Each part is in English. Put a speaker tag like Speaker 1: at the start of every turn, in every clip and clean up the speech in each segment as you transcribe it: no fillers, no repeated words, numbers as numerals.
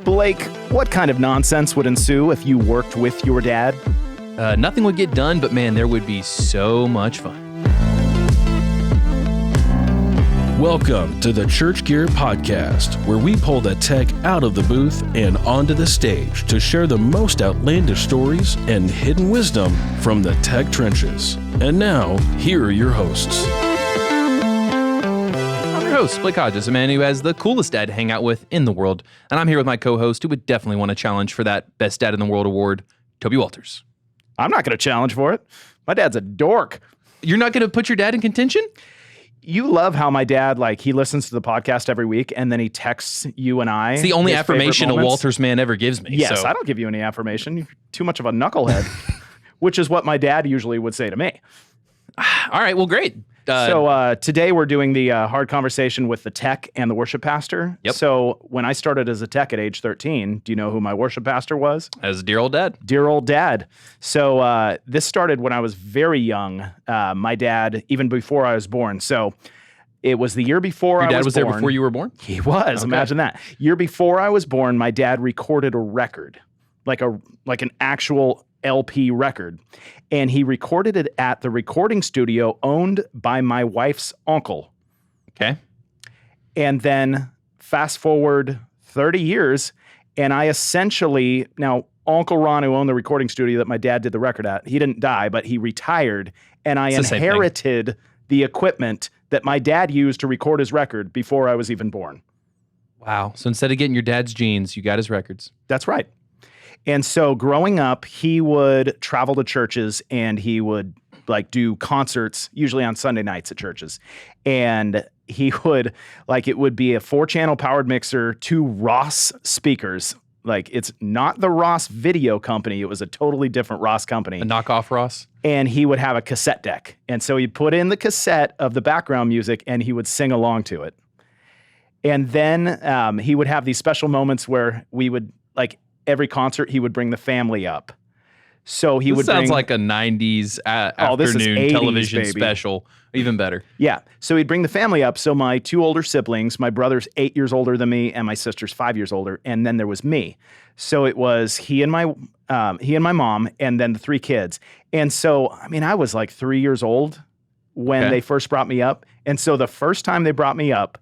Speaker 1: Blake, what kind of nonsense would ensue if you worked with your dad?
Speaker 2: Nothing would get done, but man, there would be so much fun.
Speaker 3: Welcome to the Church Gear Podcast, where we pull the tech out of the booth and onto the stage to share the most outlandish stories and hidden wisdom from the tech trenches. And now, here are your hosts.
Speaker 2: I'm your host, Blake Hodges, a man who has the coolest dad to hang out with in the world. And I'm here with my co-host who would definitely want to challenge for that Best Dad in the World award, Toby Walters.
Speaker 1: I'm not going to challenge for it. My dad's a dork.
Speaker 2: You're not going to put your dad in contention?
Speaker 1: You love how my dad, he listens to the podcast every week and then he texts you and I.
Speaker 2: It's the only affirmation a Walters man ever gives me.
Speaker 1: Yes,
Speaker 2: so.
Speaker 1: I don't give you any affirmation. You're too much of a knucklehead, which is what my dad usually would say to me.
Speaker 2: All right, well, great.
Speaker 1: So today we're doing the hard conversation with the tech and the worship pastor.
Speaker 2: Yep.
Speaker 1: So when I started as a tech at age 13, do you know who my worship pastor was?
Speaker 2: As dear old dad.
Speaker 1: Dear old dad. So this started when I was very young. My dad, even before I was born. So it was the year before I was born.
Speaker 2: Your dad was there before you were born?
Speaker 1: He was. Okay. Imagine that. Year before I was born, my dad recorded a record, like an actual LP record. And he recorded it at the recording studio owned by my wife's uncle.
Speaker 2: Okay.
Speaker 1: And then fast forward 30 years, and I essentially, now Uncle Ron, who owned the recording studio that my dad did the record at, he didn't die, but he retired, and I inherited the equipment that my dad used to record his record before I was even born.
Speaker 2: Wow. So instead of getting your dad's genes, you got his records.
Speaker 1: That's right. And so growing up, he would travel to churches and he would do concerts, usually on Sunday nights at churches. And he would, it would be a 4-channel powered mixer, 2 Ross speakers. It's not the Ross video company. It was a totally different Ross company.
Speaker 2: A knockoff Ross?
Speaker 1: And he would have a cassette deck. And so he'd put in the cassette of the background music and he would sing along to it. And then he would have these special moments where we would, every concert, he would bring the family up. So he would
Speaker 2: sounds like a 90s afternoon
Speaker 1: 80s,
Speaker 2: television
Speaker 1: baby.
Speaker 2: Special. Even better.
Speaker 1: Yeah. So he'd bring the family up. So my 2 older siblings, my brother's 8 years older than me, and my sister's 5 years older, and then there was me. So it was he and my mom, and then the 3 kids. And so, I was 3 years old when they first brought me up. And so the first time they brought me up,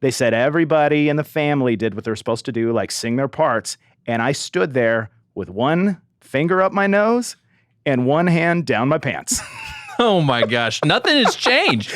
Speaker 1: they said everybody in the family did what they're supposed to do, sing their parts. And I stood there with one finger up my nose and one hand down my pants.
Speaker 2: Oh my gosh. Nothing has changed.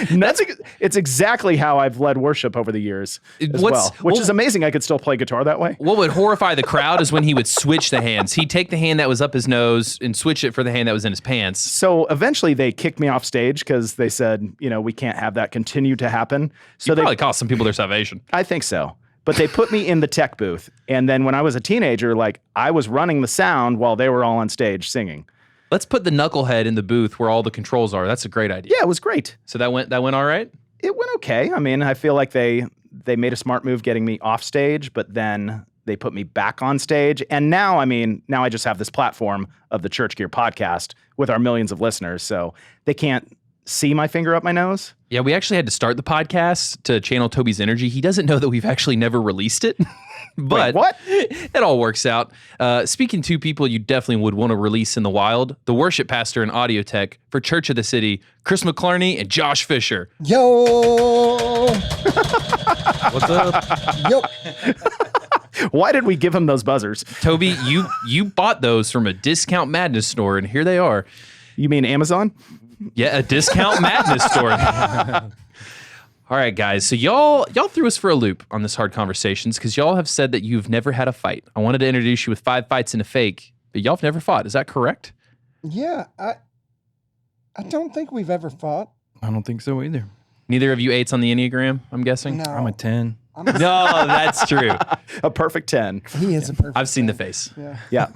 Speaker 1: It's exactly how I've led worship over the years which is amazing. I could still play guitar that way.
Speaker 2: What would horrify the crowd is when he would switch the hands. He'd take the hand that was up his nose and switch it for the hand that was in his pants.
Speaker 1: So eventually they kicked me off stage because they said, we can't have that continue to happen. So
Speaker 2: they probably cost some people their salvation.
Speaker 1: I think so. But they put me in the tech booth. And then when I was a teenager, I was running the sound while they were all on stage singing.
Speaker 2: Let's put the knucklehead in the booth where all the controls are. That's a great idea.
Speaker 1: Yeah, it was great.
Speaker 2: So that went all right?
Speaker 1: It went okay. I feel like they made a smart move getting me off stage, but then they put me back on stage. And now, now I just have this platform of the Church Gear podcast with our millions of listeners. So they can't see my finger up my nose.
Speaker 2: Yeah, we actually had to start the podcast to channel Toby's energy. He doesn't know that we've actually never released it. But
Speaker 1: wait, what?
Speaker 2: It all works out. Speaking to people you definitely would want to release in the wild, the worship pastor and audio tech for Church of the City, Chris McClarney and Josh Fisher.
Speaker 4: Yo!
Speaker 2: What's up?
Speaker 4: Yo!
Speaker 1: Why did we give him those buzzers?
Speaker 2: Toby, you bought those from a Discount Madness store, and here they are.
Speaker 1: You mean Amazon?
Speaker 2: Yeah, a Discount Madness store. All right, guys. So y'all threw us for a loop on this Hard Conversations because y'all have said that you've never had a fight. I wanted to introduce you with 5 fights and a fake, but y'all have never fought. Is that correct?
Speaker 4: Yeah, I don't think we've ever fought.
Speaker 5: I don't think so either.
Speaker 2: Neither of you 8s on the Enneagram, I'm guessing?
Speaker 4: No.
Speaker 5: I'm a 10.
Speaker 2: No, that's true.
Speaker 1: A perfect 10.
Speaker 4: He is a perfect
Speaker 2: I've seen the
Speaker 4: 10.
Speaker 2: face.
Speaker 1: Yeah.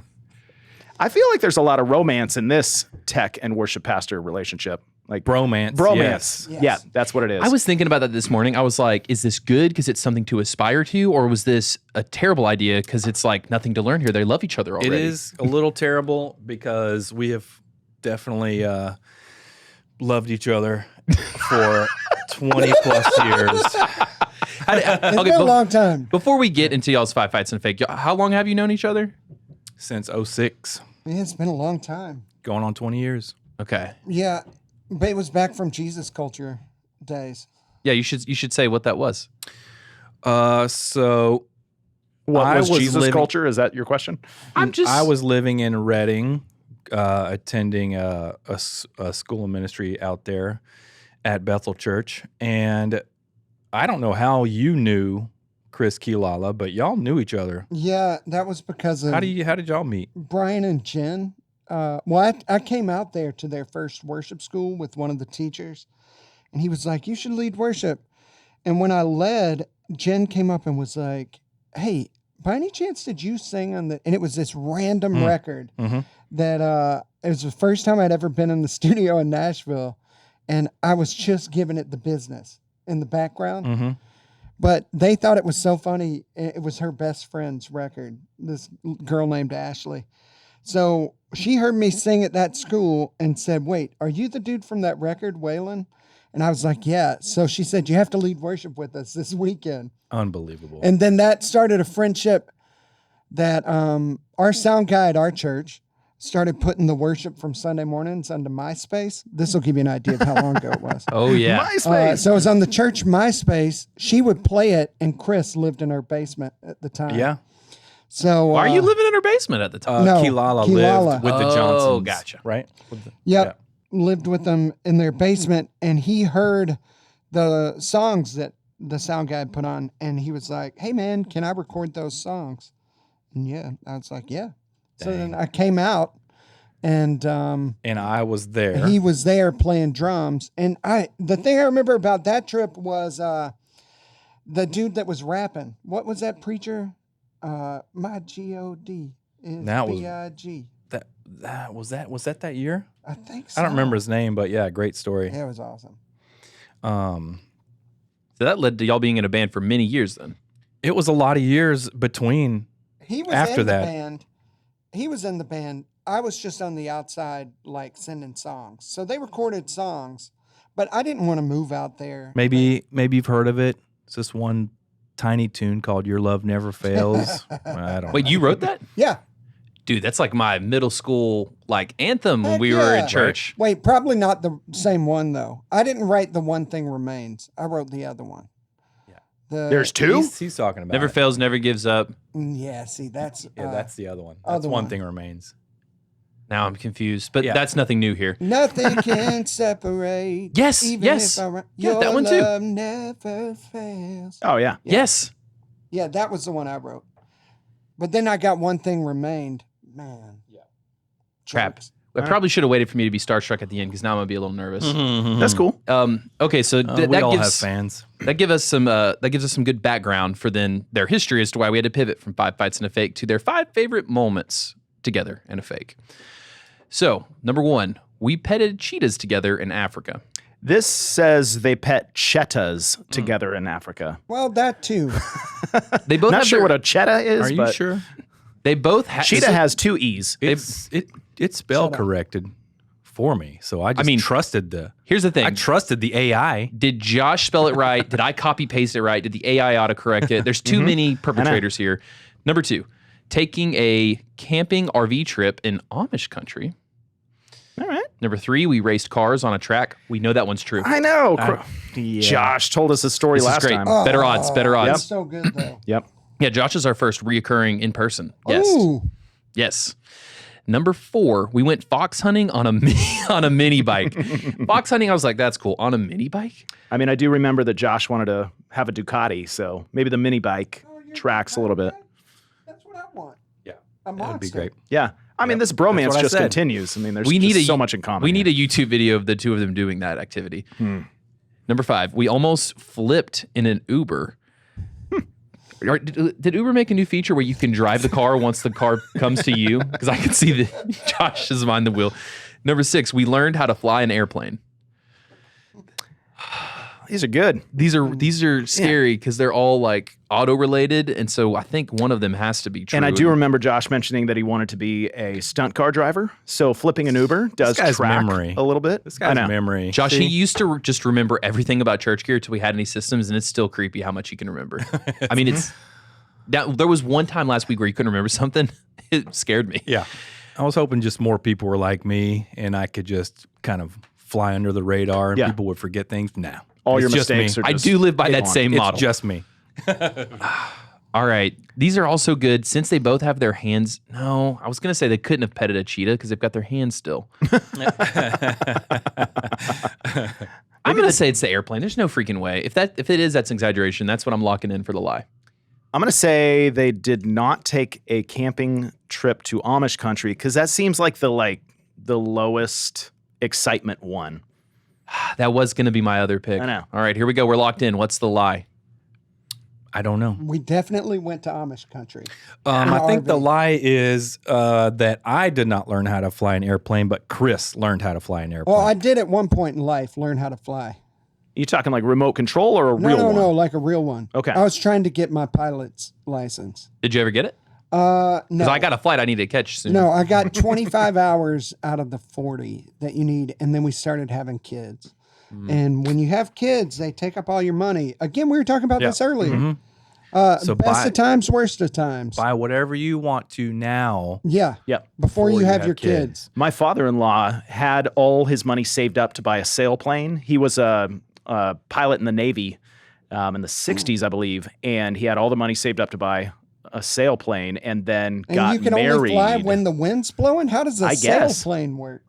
Speaker 1: I feel like there's a lot of romance in this tech and worship pastor relationship.
Speaker 5: Bromance.
Speaker 1: Bromance.
Speaker 4: Yes.
Speaker 1: Yeah, that's what it is.
Speaker 2: I was thinking about that this morning. I was like, is this good because it's something to aspire to? Or was this a terrible idea because it's nothing to learn here? They love each other already.
Speaker 5: It is a little terrible because we have definitely loved each other for 20 plus years.
Speaker 4: It's been a long time.
Speaker 2: Before we get into y'all's five fights and fake, how long have you known each other?
Speaker 5: Since 06,
Speaker 4: Yeah, it's been a long time.
Speaker 5: going on 20 years.
Speaker 2: Okay.
Speaker 4: Yeah, but it was back from Jesus culture days.
Speaker 2: Yeah, you should say what that was.
Speaker 5: So
Speaker 1: What
Speaker 5: I
Speaker 1: was
Speaker 5: was
Speaker 1: Jesus
Speaker 5: living-
Speaker 1: culture? Is that your question?
Speaker 5: I was living in Reading, attending a school of ministry out there at Bethel Church, and I don't know how you knew Chris Kilala, but y'all knew each other.
Speaker 4: Yeah, that was because of
Speaker 5: How did y'all meet?
Speaker 4: Brian and Jen. I came out there to their first worship school with one of the teachers, and he was like, "You should lead worship." And when I led, Jen came up and was like, "Hey, by any chance did you sing on the?" And it was this random record that it was the first time I'd ever been in the studio in Nashville, and I was just giving it the business in the background. But they thought it was so funny. It was her best friend's record, this girl named Ashley. So she heard me sing at that school and said, "Wait, are you the dude from that record, Waylon?" And I was like, "Yeah." So she said, "You have to lead worship with us this weekend."
Speaker 5: Unbelievable.
Speaker 4: And then that started a friendship that our sound guy at our church started putting the worship from Sunday mornings onto MySpace. This will give you an idea of how long ago it was.
Speaker 2: Oh yeah.
Speaker 1: MySpace.
Speaker 4: So it was on the church MySpace. She would play it, and Chris lived in her basement at the time.
Speaker 5: yeah.
Speaker 4: So
Speaker 2: Why are you living in her basement at the time?
Speaker 4: No,
Speaker 5: Kilala
Speaker 4: Kilala.
Speaker 5: lived with the
Speaker 2: Oh,
Speaker 5: Johnsons.
Speaker 2: gotcha.
Speaker 5: Right?
Speaker 4: Yep. Lived with them in their basement, and he heard the songs that the sound guy had put on, and he was like, "Hey man, can I record those songs?" And yeah, I was like, "Yeah." So then I came out, and
Speaker 5: And I was there.
Speaker 4: he was there playing drums. And the thing I remember about that trip was the dude that was rapping. What was that preacher? My God is
Speaker 5: That was-
Speaker 4: B-I-G.
Speaker 5: that was that year?
Speaker 4: I think so.
Speaker 5: I don't remember his name, but yeah, great story.
Speaker 4: Yeah, it was awesome.
Speaker 2: So that led to y'all being in a band for many years then.
Speaker 5: It was a lot of years between.
Speaker 4: He was
Speaker 5: After
Speaker 4: in
Speaker 5: that.
Speaker 4: the band. He was in the band. I was just on the outside, like sending songs. So they recorded songs, but I didn't want to move out there.
Speaker 5: Maybe you've heard of it. It's this one tiny tune called "Your Love Never Fails." I don't.
Speaker 2: Wait,
Speaker 5: know.
Speaker 2: you wrote that?
Speaker 4: Yeah.
Speaker 2: Dude, that's like my middle school like anthem when
Speaker 4: Heck
Speaker 2: we were
Speaker 4: yeah.
Speaker 2: in church.
Speaker 4: Wait, probably not the same one though. I didn't write "The One Thing Remains." I wrote the other one.
Speaker 5: Yeah.
Speaker 1: There's two?
Speaker 5: He's talking about
Speaker 2: Never
Speaker 5: it.
Speaker 2: fails, never gives up.
Speaker 4: Yeah, see, that's
Speaker 5: Yeah, that's the other one.
Speaker 4: other
Speaker 5: That's one
Speaker 4: one.
Speaker 5: thing remains.
Speaker 2: Now I'm confused, but
Speaker 5: Yeah.
Speaker 2: that's nothing new here.
Speaker 4: nothing can separate.
Speaker 2: Yes,
Speaker 4: even
Speaker 2: yes.
Speaker 4: If I,
Speaker 2: Yeah,
Speaker 4: your
Speaker 2: that one too.
Speaker 4: love never fails.
Speaker 1: Oh yeah.
Speaker 2: Yes.
Speaker 4: Yeah, that was the one I wrote. But then I got "One Thing Remained." Man. Yeah.
Speaker 2: Crap. I probably should have waited for me to be starstruck at the end because now I'm gonna be a little nervous.
Speaker 1: That's cool.
Speaker 2: Okay, so
Speaker 5: we
Speaker 2: that
Speaker 5: all have
Speaker 2: gives
Speaker 5: fans.
Speaker 2: that gives us some good background for then their history as to why we had to pivot from five fights and a fake to their 5 favorite moments together and a fake. So 1, we petted cheetahs together in Africa.
Speaker 1: This says they pet cheetahs together in Africa.
Speaker 4: Well, that too.
Speaker 2: They both
Speaker 1: Not
Speaker 2: have
Speaker 1: sure
Speaker 2: their-
Speaker 1: what a cheetah is,
Speaker 5: Are you
Speaker 1: but
Speaker 5: sure?
Speaker 2: They both have
Speaker 1: cheetah has 2 E's.
Speaker 5: It's spell corrected for me, so I just trusted the.
Speaker 2: Here's the thing.
Speaker 5: I trusted the AI.
Speaker 2: Did Josh spell it right? Did I copy paste it right? Did the AI autocorrect it? There's too many perpetrators here. 2, taking a camping RV trip in Amish country.
Speaker 1: All right.
Speaker 2: 3, we raced cars on a track. We know that one's true.
Speaker 1: I know. Josh told us a story
Speaker 2: This is
Speaker 1: last
Speaker 2: great.
Speaker 1: time.
Speaker 2: Better odds. Better odds.
Speaker 4: That's so good though.
Speaker 1: Yep.
Speaker 2: Yeah, Josh is our first reoccurring in person guest.
Speaker 4: Ooh.
Speaker 2: Yes. 4, we went fox hunting on a on a mini bike. Fox hunting, I was like, that's cool. On a mini bike?
Speaker 1: I mean, I do remember that Josh wanted to have a Ducati, so maybe the mini bike tracks a little bit.
Speaker 4: That's what I want.
Speaker 5: Yeah,
Speaker 4: A monster.
Speaker 5: that would be great.
Speaker 1: Yeah. I mean, this bromance
Speaker 5: what I
Speaker 1: just
Speaker 5: said.
Speaker 1: continues. I mean, there's
Speaker 2: We need
Speaker 1: just so much in common.
Speaker 2: We need
Speaker 1: here.
Speaker 2: a YouTube video of the two of them doing that activity. 5, we almost flipped in an Uber. Did Uber make a new feature where you can drive the car once the car comes to you? Because I can see that Josh is behind the wheel. 6, we learned how to fly an airplane.
Speaker 1: These are good.
Speaker 2: These are scary because they're all like auto related, and so I think one of them has to be true.
Speaker 1: And I do remember Josh mentioning that he wanted to be a stunt car driver. So flipping an Uber does
Speaker 5: guy's
Speaker 1: track
Speaker 5: memory.
Speaker 1: a little bit.
Speaker 5: This guy's memory.
Speaker 2: Josh,
Speaker 5: See?
Speaker 2: he used to just remember everything about church gear until we had any systems, and it's still creepy how much he can remember. I mean, it's there was one time last week where he couldn't remember something. It scared me.
Speaker 5: Yeah. I was hoping just more people were like me and I could just kind of fly under the radar and
Speaker 1: Yeah.
Speaker 5: people would forget things. No.
Speaker 1: All your
Speaker 5: It's just
Speaker 1: mistakes
Speaker 5: me.
Speaker 1: are
Speaker 2: I
Speaker 1: just
Speaker 2: do live by that
Speaker 1: gone.
Speaker 2: same
Speaker 5: It's
Speaker 2: model.
Speaker 5: just me.
Speaker 2: All right. These are also good since they both have their hands. No, I was going to say they couldn't have petted a cheetah because they've got their hands still. I'm going to say it's the airplane. There's no freaking way. If it is, that's an exaggeration. That's what I'm locking in for the lie.
Speaker 1: I'm going to say they did not take a camping trip to Amish country because that seems like the lowest excitement one.
Speaker 2: That was going to be my other pick.
Speaker 1: I know.
Speaker 2: All right, here we go. We're locked in. What's the lie?
Speaker 5: I don't know.
Speaker 4: We definitely went to Amish country.
Speaker 5: I think the
Speaker 4: RV.
Speaker 5: lie is that I did not learn how to fly an airplane, but Chris learned how to fly an airplane.
Speaker 4: Well, I did at one point in life learn how to fly.
Speaker 1: You talking like remote control or a
Speaker 4: No,
Speaker 1: real
Speaker 4: no,
Speaker 1: one?
Speaker 4: no, like a real one.
Speaker 1: Okay.
Speaker 4: I was trying to get my pilot's license.
Speaker 2: Did you ever get it?
Speaker 4: No.
Speaker 2: Because I got a flight I need to catch soon.
Speaker 4: No, I got 25 hours out of the 40 that you need, and then we started having kids. And when you have kids, they take up all your money. Again, we were talking about this earlier.
Speaker 5: So
Speaker 4: Best of times, worst of times.
Speaker 5: buy whatever you want to now.
Speaker 4: Yeah.
Speaker 1: Yep.
Speaker 4: Before you have your kids.
Speaker 1: My father-in-law had all his money saved up to buy a sailplane. He was a pilot in the Navy in the 60s, I believe, and he had all the money saved up to buy a sailplane and then
Speaker 4: And
Speaker 1: got
Speaker 4: you can
Speaker 1: married.
Speaker 4: only fly when the wind's blowing? How does a
Speaker 1: I guess.
Speaker 4: sailplane work?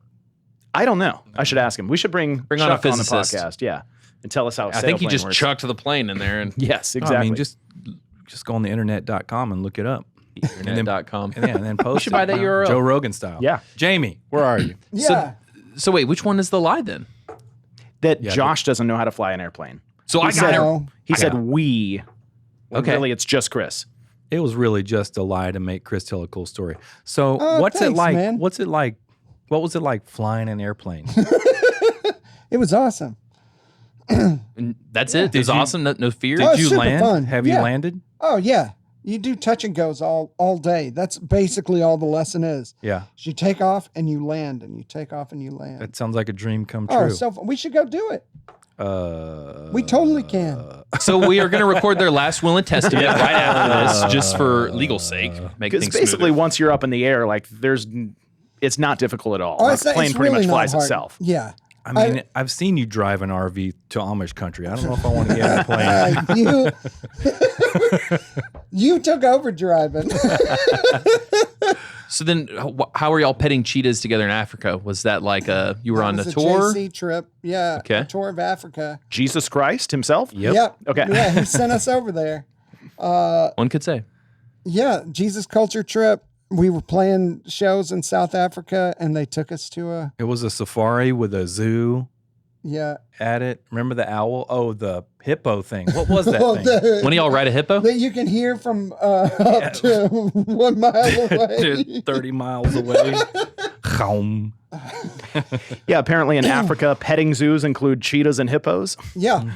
Speaker 1: I don't know. I should ask him. We should bring
Speaker 2: on a
Speaker 1: Chuck on the
Speaker 2: physicist.
Speaker 1: podcast, yeah, and tell us how a
Speaker 2: I think he
Speaker 1: sailplane
Speaker 2: just
Speaker 1: works.
Speaker 2: chucked the plane in there and
Speaker 1: Yes,
Speaker 5: No,
Speaker 1: exactly.
Speaker 5: I mean, just go on the internet.com and look it up.
Speaker 2: internet.com.
Speaker 5: And then post
Speaker 2: should buy that URL.
Speaker 5: Joe Rogan style.
Speaker 1: Yeah.
Speaker 5: Jamie, where are you?
Speaker 4: Yeah.
Speaker 2: So wait, which one is the lie then?
Speaker 1: that
Speaker 5: Yeah,
Speaker 1: Josh doesn't know how to fly an airplane.
Speaker 2: So I
Speaker 1: He
Speaker 2: got
Speaker 1: said,
Speaker 2: it.
Speaker 4: No.
Speaker 1: he said
Speaker 5: Yeah.
Speaker 1: we. When
Speaker 2: Okay.
Speaker 1: Really, it's just Chris.
Speaker 5: It was really just a lie to make Chris tell a cool story. So
Speaker 4: Oh,
Speaker 5: what's it
Speaker 4: thanks,
Speaker 5: like?
Speaker 4: man.
Speaker 5: What's it like? What was it like flying an airplane?
Speaker 4: It was awesome.
Speaker 2: And that's it. It was
Speaker 5: you-
Speaker 2: awesome. No fear.
Speaker 4: Oh,
Speaker 5: Did you
Speaker 4: super
Speaker 5: land?
Speaker 4: fun.
Speaker 5: Have you
Speaker 4: Yeah.
Speaker 5: landed?
Speaker 4: Oh, yeah. You do touch and goes all day. That's basically all the lesson is.
Speaker 5: Yeah.
Speaker 4: You take off and you land, and you take off and you land.
Speaker 5: That sounds like a dream come
Speaker 4: Oh,
Speaker 5: true.
Speaker 4: so fun. We should go do it.
Speaker 5: Uh,
Speaker 4: We totally can.
Speaker 2: So we are going to record their last will and testament right after this, just for legal sake. Make
Speaker 1: Because
Speaker 2: things
Speaker 1: basically,
Speaker 2: smoother.
Speaker 1: once you're up in the air, like it's not difficult at all.
Speaker 4: Oh,
Speaker 1: The plane pretty
Speaker 4: really
Speaker 1: much
Speaker 4: not
Speaker 1: flies
Speaker 4: hard.
Speaker 1: itself.
Speaker 4: Yeah.
Speaker 5: I mean, I've seen you drive an RV to Amish country. I don't know if I want to get on a plane.
Speaker 4: You took over driving.
Speaker 2: So then, how were y'all petting cheetahs together in Africa? Was that like you were on
Speaker 4: It
Speaker 2: a
Speaker 4: was
Speaker 2: tour?
Speaker 4: JC trip. Yeah.
Speaker 2: Okay.
Speaker 4: A tour of Africa.
Speaker 1: Jesus Christ himself?
Speaker 5: Yep.
Speaker 1: Okay.
Speaker 4: Yeah, he sent us over there.
Speaker 2: One could say.
Speaker 4: Yeah, Jesus culture trip. We were playing shows in South Africa, and they took us to a
Speaker 5: It was a safari with a zoo at it. Remember the owl? Oh, the hippo thing. What was that thing?
Speaker 2: One of y'all ride a hippo?
Speaker 4: that you can hear from up to 1 mile away.
Speaker 5: 30 miles away. Home.
Speaker 1: Yeah, apparently in Africa, petting zoos include cheetahs and hippos.
Speaker 4: Yeah.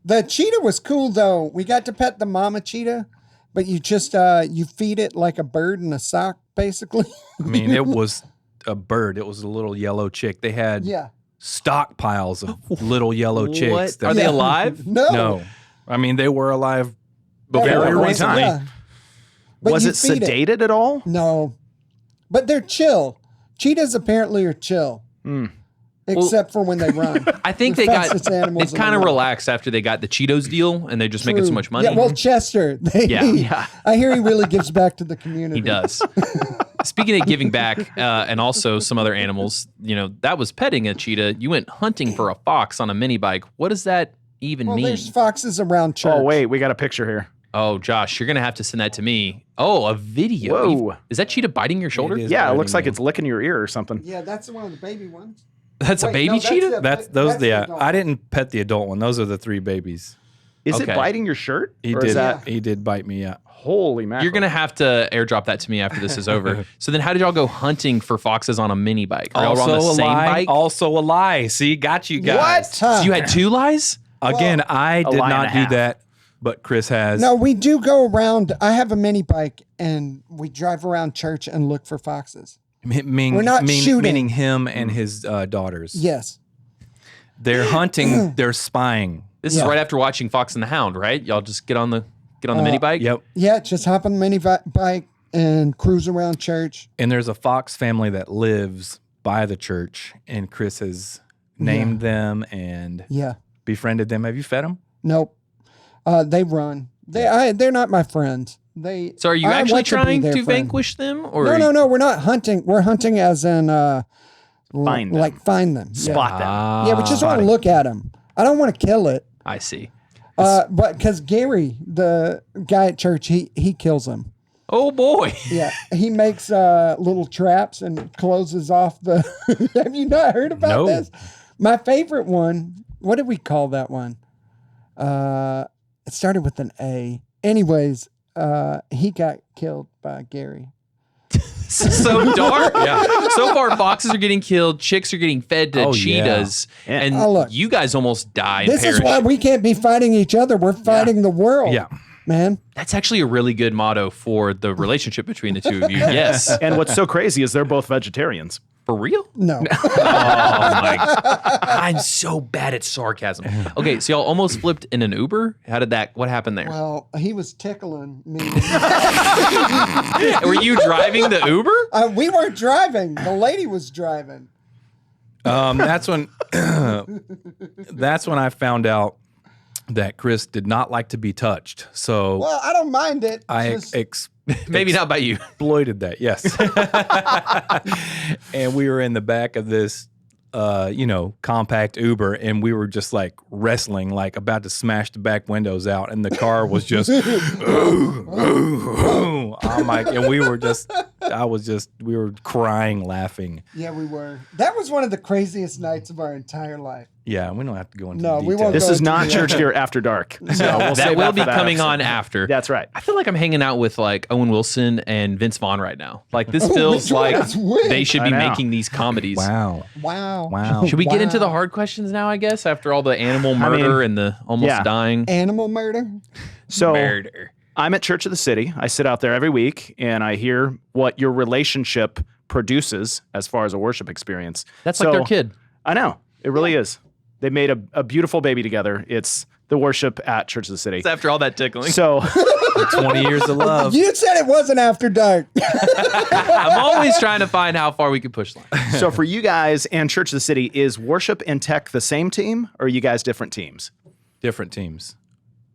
Speaker 4: The cheetah was cool though. We got to pet the mama cheetah, but you just you feed it like a bird in a sock, basically.
Speaker 5: I mean, it was a bird. It was a little yellow chick. They had
Speaker 4: Yeah.
Speaker 5: stockpiles of little yellow chicks.
Speaker 2: What?
Speaker 5: that-
Speaker 2: Are they alive?
Speaker 4: No.
Speaker 5: No. I mean, they were alive
Speaker 1: Before
Speaker 5: very
Speaker 1: a long
Speaker 5: recently.
Speaker 1: time.
Speaker 4: But
Speaker 1: Was
Speaker 4: you
Speaker 1: it
Speaker 4: feed
Speaker 1: sedated at all?
Speaker 4: No. But they're chill. Cheetahs apparently are chill. Except for when they run.
Speaker 2: I think
Speaker 4: The
Speaker 2: they got
Speaker 4: fastest animals
Speaker 2: they
Speaker 4: in
Speaker 2: kind
Speaker 4: the
Speaker 2: of
Speaker 4: world.
Speaker 2: relaxed after they got the Cheetos deal, and they're just making so
Speaker 4: True.
Speaker 2: much money.
Speaker 4: Yeah, well, Chester.
Speaker 2: Yeah.
Speaker 4: I hear he really gives back to the community.
Speaker 2: He does. Speaking of giving back, and also some other animals, that was petting a cheetah. You went hunting for a fox on a mini bike. What does that even
Speaker 4: Well,
Speaker 2: mean?
Speaker 4: there's foxes around church.
Speaker 1: Oh, wait, we got a picture here.
Speaker 2: Oh, Josh, you're gonna have to send that to me. Oh, a video.
Speaker 1: Whoa.
Speaker 2: Is that cheetah biting your shoulder?
Speaker 5: is.
Speaker 1: Yeah, it
Speaker 5: biting
Speaker 1: looks like
Speaker 5: me.
Speaker 1: it's licking your ear or something.
Speaker 4: Yeah, that's one of the baby ones.
Speaker 2: That's a
Speaker 4: Wait,
Speaker 2: baby
Speaker 4: no, that's
Speaker 2: cheetah.
Speaker 4: the-
Speaker 5: That's those.
Speaker 4: That's the
Speaker 5: Yeah,
Speaker 4: adult.
Speaker 5: I didn't pet the adult one. Those are the 3 babies.
Speaker 1: Is
Speaker 2: Okay.
Speaker 1: it biting your shirt?
Speaker 5: He
Speaker 1: Or
Speaker 5: did.
Speaker 1: is that
Speaker 5: He did bite me. Yeah.
Speaker 1: holy mackerel?
Speaker 2: You're gonna have to airdrop that to me after this is over. So then, how did y'all go hunting for foxes on a mini bike? Are y'all on the same bike?
Speaker 5: Also a lie. See, got you guys.
Speaker 1: What?
Speaker 2: So you had 2 lies?
Speaker 5: Again, I did
Speaker 1: line
Speaker 5: not
Speaker 1: and a
Speaker 5: do
Speaker 1: half.
Speaker 5: that, but Chris has.
Speaker 4: No, we do go around. I have a mini bike, and we drive around church and look for foxes. We're not shooting.
Speaker 5: Meaning him and his daughters.
Speaker 4: Yes.
Speaker 5: They're hunting. They're spying.
Speaker 2: This is right after watching Fox and the Hound, right? Y'all just get on the mini bike.
Speaker 5: Yep.
Speaker 4: Yeah, just hop on the mini bike and cruise around church.
Speaker 5: And there's a fox family that lives by the church, and Chris has named them and befriended them. Have you fed them?
Speaker 4: Nope. They run. They're not my friends.
Speaker 2: So are you
Speaker 4: I
Speaker 2: actually
Speaker 4: want to be
Speaker 2: trying
Speaker 4: their
Speaker 2: to
Speaker 4: friend.
Speaker 2: vanquish them? Or
Speaker 4: No. We're not hunting. We're hunting as in
Speaker 1: Find them.
Speaker 4: like find them.
Speaker 1: Spot them.
Speaker 4: Yeah, we just want to look at them. I don't want to kill it.
Speaker 2: I see.
Speaker 4: But because Gary, the guy at church, he kills them.
Speaker 2: Oh boy.
Speaker 4: Yeah, he makes little traps and closes off the. Have you not heard about this? My favorite one. What did we call that one? It started with an A. Anyways, he got killed by Gary.
Speaker 2: So dark. So far, foxes are getting killed, chicks are getting fed to cheetahs, and
Speaker 4: look,
Speaker 2: you guys almost died.
Speaker 4: This is why we can't be fighting each other. We're fighting the world.
Speaker 5: Yeah.
Speaker 4: Man.
Speaker 2: That's actually a really good motto for the relationship between the two of you. Yes.
Speaker 1: And what's so crazy is they're both vegetarians.
Speaker 2: For real?
Speaker 4: No.
Speaker 2: Oh my! I'm so bad at sarcasm. Okay, so y'all almost flipped in an Uber. What happened there?
Speaker 4: Well, he was tickling me.
Speaker 2: Were you driving the Uber?
Speaker 4: We weren't driving. The lady was driving.
Speaker 5: That's when I found out that Chris did not like to be touched. So
Speaker 4: Well, I don't mind it.
Speaker 5: I
Speaker 2: Maybe not by you.
Speaker 5: exploited that. Yes. And we were in the back of this, compact Uber, and we were just like wrestling, like about to smash the back windows out, and the car was just, I'm like, and we were crying, laughing.
Speaker 4: Yeah, we were. That was one of the craziest nights of our entire life.
Speaker 5: Yeah, we don't have to go into
Speaker 4: No,
Speaker 5: the
Speaker 4: we
Speaker 5: details.
Speaker 4: won't
Speaker 1: This
Speaker 4: go
Speaker 1: is
Speaker 4: into
Speaker 1: not
Speaker 4: the-
Speaker 1: Church Gear After Dark. So we'll
Speaker 2: That
Speaker 1: save
Speaker 2: will be
Speaker 1: for that
Speaker 2: coming
Speaker 1: episode.
Speaker 2: on after.
Speaker 1: That's right.
Speaker 2: I feel like I'm hanging out with like Owen Wilson and Vince Vaughn right now. Like this feels
Speaker 4: which
Speaker 2: like
Speaker 4: one's which?
Speaker 2: they should
Speaker 1: I
Speaker 2: be
Speaker 1: know.
Speaker 2: making these comedies.
Speaker 5: Wow.
Speaker 4: Wow.
Speaker 2: Should we get into the
Speaker 4: Wow.
Speaker 2: hard questions now, I guess, after all the animal murder and the almost dying?
Speaker 4: Animal murder?
Speaker 1: So
Speaker 2: Murder.
Speaker 1: I'm at Church of the City. I sit out there every week and I hear what your relationship produces as far as a worship experience.
Speaker 2: That's like their kid.
Speaker 1: I know. It really is. They made a beautiful baby together. It's the worship at Church of the City.
Speaker 2: It's after all that tickling.
Speaker 1: So
Speaker 5: 20 years of love.
Speaker 4: You said it wasn't after dark.
Speaker 2: I'm always trying to find how far we can push lines.
Speaker 1: so for you guys and Church of the City, is worship and tech the same team or are you guys different teams?
Speaker 5: Different teams.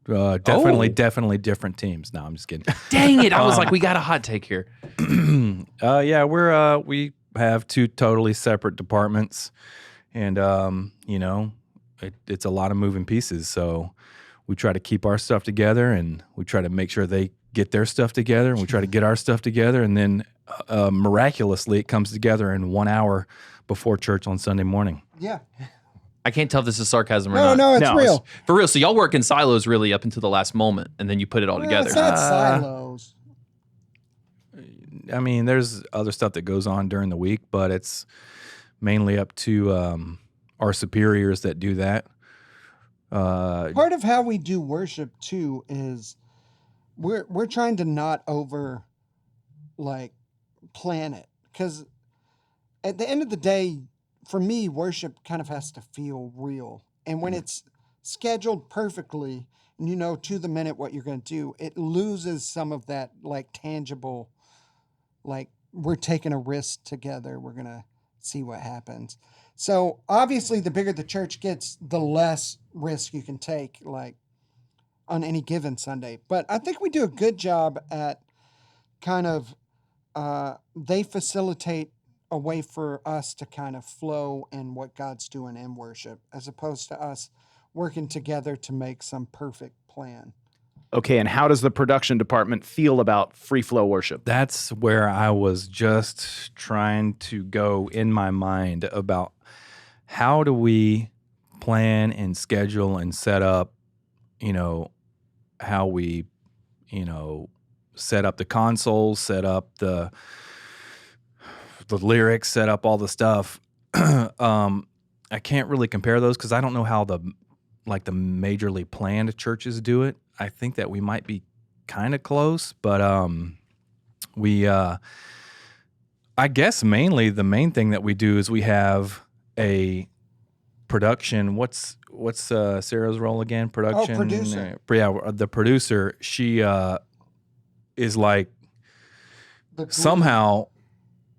Speaker 5: Definitely different teams. No, I'm just kidding.
Speaker 2: Dang it. I was like, we got a hot take here.
Speaker 5: Yeah, we have two totally separate departments, and it's a lot of moving pieces. So we try to keep our stuff together, and we try to make sure they get their stuff together, and we try to get our stuff together, and then miraculously it comes together in 1 hour before church on Sunday morning.
Speaker 4: Yeah.
Speaker 2: I can't tell if this is sarcasm or
Speaker 4: No,
Speaker 2: not.
Speaker 4: no, it's
Speaker 1: No,
Speaker 4: real.
Speaker 2: For real. So y'all work in silos really up until the last moment, and then you put it all
Speaker 4: Well,
Speaker 2: together.
Speaker 4: it's not silos.
Speaker 5: I mean, there's other stuff that goes on during the week, but it's mainly up to our superiors that do that.
Speaker 4: Part of how we do worship too is we're trying to not over plan it, because at the end of the day, for me, worship kind of has to feel real, and when it's scheduled perfectly and you know to the minute what you're going to do, it loses some of that tangible, we're taking a risk together, we're going to see what happens. So obviously the bigger the church gets, the less risk you can take on any given Sunday. But I think we do a good job at kind of they facilitate a way for us to kind of flow in what God's doing in worship, as opposed to us working together to make some perfect plan.
Speaker 1: Okay, and how does the production department feel about free flow worship?
Speaker 5: That's where I was just trying to go in my mind about how do we plan and schedule and set up, how we, set up the consoles, set up the lyrics, set up all the stuff. I can't really compare those because I don't know how the like the majorly planned churches do it. I think that we might be kind of close, but I guess mainly the main thing that we do is we have a production. What's Sarah's role again? Production.
Speaker 4: Producer.
Speaker 5: The producer. She is like somehow.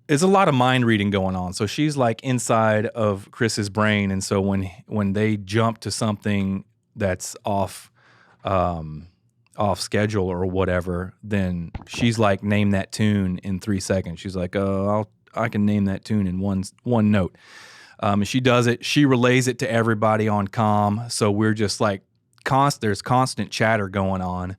Speaker 5: There's a lot of mind reading going on. So she's like inside of Chris's brain, and so when they jump to something that's off schedule or whatever, then she's like, name that tune in 3 seconds. She's like, I can name that tune in one note. And she does it. She relays it to everybody on comm. So we're just like there's constant chatter going on.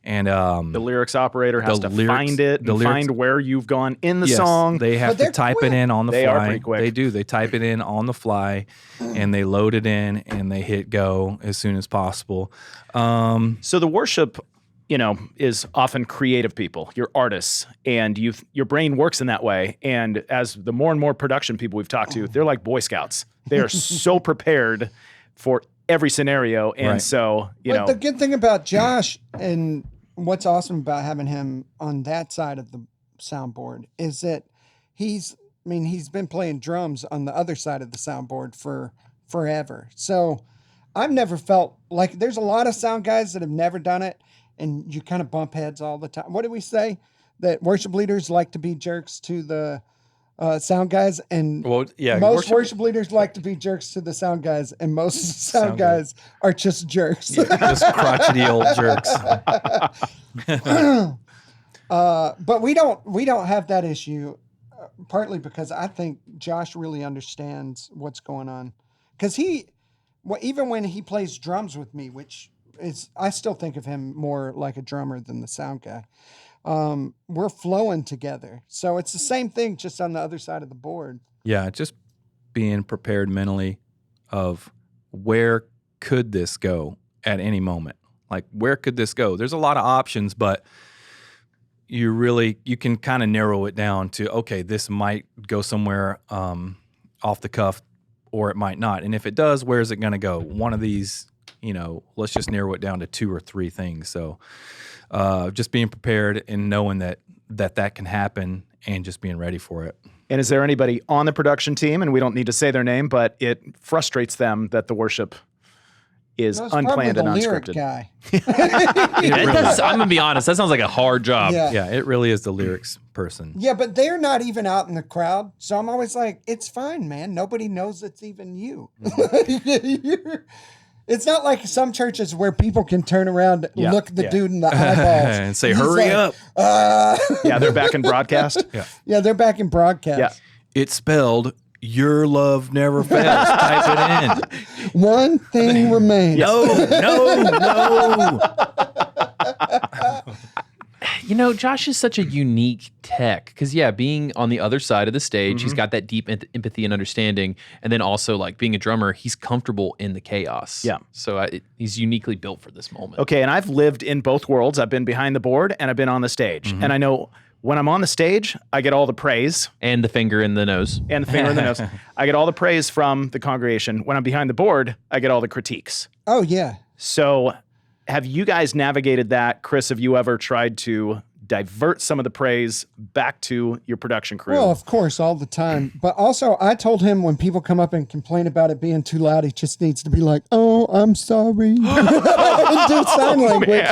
Speaker 5: And
Speaker 1: the lyrics operator has to find it, find where you've gone in the song.
Speaker 5: They have to type it in on the fly.
Speaker 1: They are pretty quick.
Speaker 5: They do. They type it in on the fly, and they load it in, and they hit go as soon as possible.
Speaker 1: So the worship, is often creative people. You're artists, and your brain works in that way. And as the more and more production people we've talked to, they're like Boy Scouts. They are so prepared for every scenario. And so,
Speaker 4: But the good thing about Josh and what's awesome about having him on that side of the soundboard is that he's been playing drums on the other side of the soundboard for forever. So I've never felt like there's a lot of sound guys that have never done it, and you kind of bump heads all the time. What did we say? That worship leaders like to be jerks to the sound guys, and most worship leaders like to be jerks to the sound guys, and most sound guys are just jerks.
Speaker 5: Just crotchety old jerks.
Speaker 4: But we don't have that issue, partly because I think Josh really understands what's going on, because even when he plays drums with me, which is, I still think of him more like a drummer than the sound guy. We're flowing together. So it's the same thing, just on the other side of the board.
Speaker 5: Yeah, just being prepared mentally of where could this go at any moment? Like, where could this go? There's a lot of options, but you can kind of narrow it down to, okay, this might go somewhere off the cuff, or it might not. And if it does, where is it going to go? One of these, let's just narrow it down to 2 or 3 things. So just being prepared and knowing that can happen, and just being ready for it.
Speaker 1: And is there anybody on the production team, and we don't need to say their name, but it frustrates them that the worship is unplanned and unscripted?
Speaker 4: Guy.
Speaker 2: I'm gonna be honest. That sounds like a hard job.
Speaker 5: Yeah, it really is the lyrics person.
Speaker 4: Yeah, but they're not even out in the crowd, so I'm always like, it's fine, man. Nobody knows it's even you. It's not like some churches where people can turn around, look the dude in the eyeballs,
Speaker 5: and say, "Hurry up!"
Speaker 1: Yeah, they're back in broadcast.
Speaker 4: Yeah, they're back in broadcast.
Speaker 1: Yeah,
Speaker 5: it's spelled "Your love never fails." Type it in.
Speaker 4: One thing remains.
Speaker 5: No.
Speaker 2: Josh is such a unique tech because, being on the other side of the stage, he's got that deep empathy and understanding. And then also, like, being a drummer, he's comfortable in the chaos.
Speaker 1: Yeah.
Speaker 2: So he's uniquely built for this moment.
Speaker 1: Okay, and I've lived in both worlds. I've been behind the board, and I've been on the stage. And I know when I'm on the stage, I get all the praise.
Speaker 2: And the finger in the nose.
Speaker 1: I get all the praise from the congregation. When I'm behind the board, I get all the critiques.
Speaker 4: Oh, yeah.
Speaker 1: So have you guys navigated that? Chris, have you ever tried to divert some of the praise back to your production crew?
Speaker 4: Well, of course, all the time. But also, I told him when people come up and complain about it being too loud, he just needs to be like, "Oh, I'm sorry." And do sign language.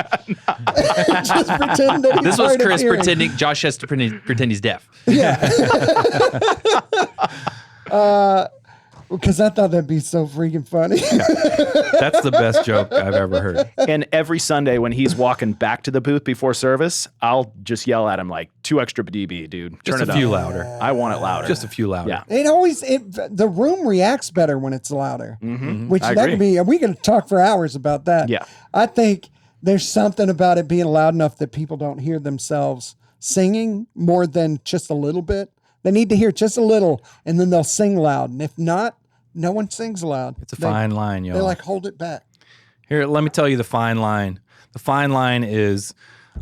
Speaker 4: Just pretend that he's
Speaker 2: This was
Speaker 4: hard of
Speaker 2: Chris
Speaker 4: hearing.
Speaker 2: pretending. Josh has to pretend he's deaf.
Speaker 4: Yeah. Because I thought that'd be so freaking funny.
Speaker 5: That's the best joke I've ever heard.
Speaker 1: And every Sunday when he's walking back to the booth before service, I'll just yell at him like, 2 extra dB, dude. Turn
Speaker 5: Just
Speaker 1: it
Speaker 5: a few
Speaker 1: up.
Speaker 5: louder.
Speaker 1: I want it louder.
Speaker 5: Just a few louder.
Speaker 1: Yeah.
Speaker 4: The room reacts better when it's louder. Which
Speaker 1: I
Speaker 4: that
Speaker 1: agree.
Speaker 4: could be, we can talk for hours about that.
Speaker 1: Yeah.
Speaker 4: I think there's something about it being loud enough that people don't hear themselves singing more than just a little bit. They need to hear just a little, and then they'll sing loud. And if not, no one sings loud.
Speaker 5: It's a fine line, y'all.
Speaker 4: They like hold it back.
Speaker 5: Here, let me tell you the fine line. The fine line is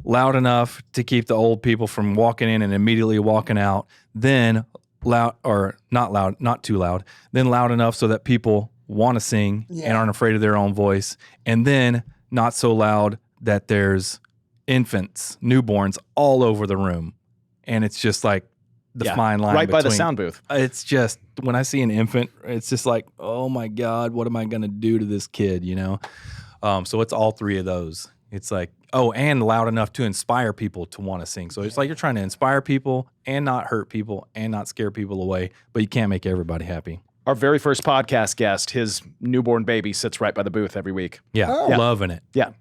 Speaker 5: loud enough to keep the old people from walking in and immediately walking out, then loud, or not loud, not too loud, then loud enough so that people want to sing and aren't afraid of their own voice, and then not so loud that there's infants, newborns all over the room. And it's just like the fine line
Speaker 1: right by the
Speaker 5: between-
Speaker 1: sound booth.
Speaker 5: It's just, when I see an infant, it's just like, oh my God, what am I going to do to this kid, you know? So it's all three of those. It's like, and loud enough to inspire people to want to sing. So it's like you're trying to inspire people and not hurt people and not scare people away, but you can't make everybody happy.
Speaker 1: Our very first podcast guest, his newborn baby sits right by the booth every week.
Speaker 5: Yeah, loving it.
Speaker 1: Yeah.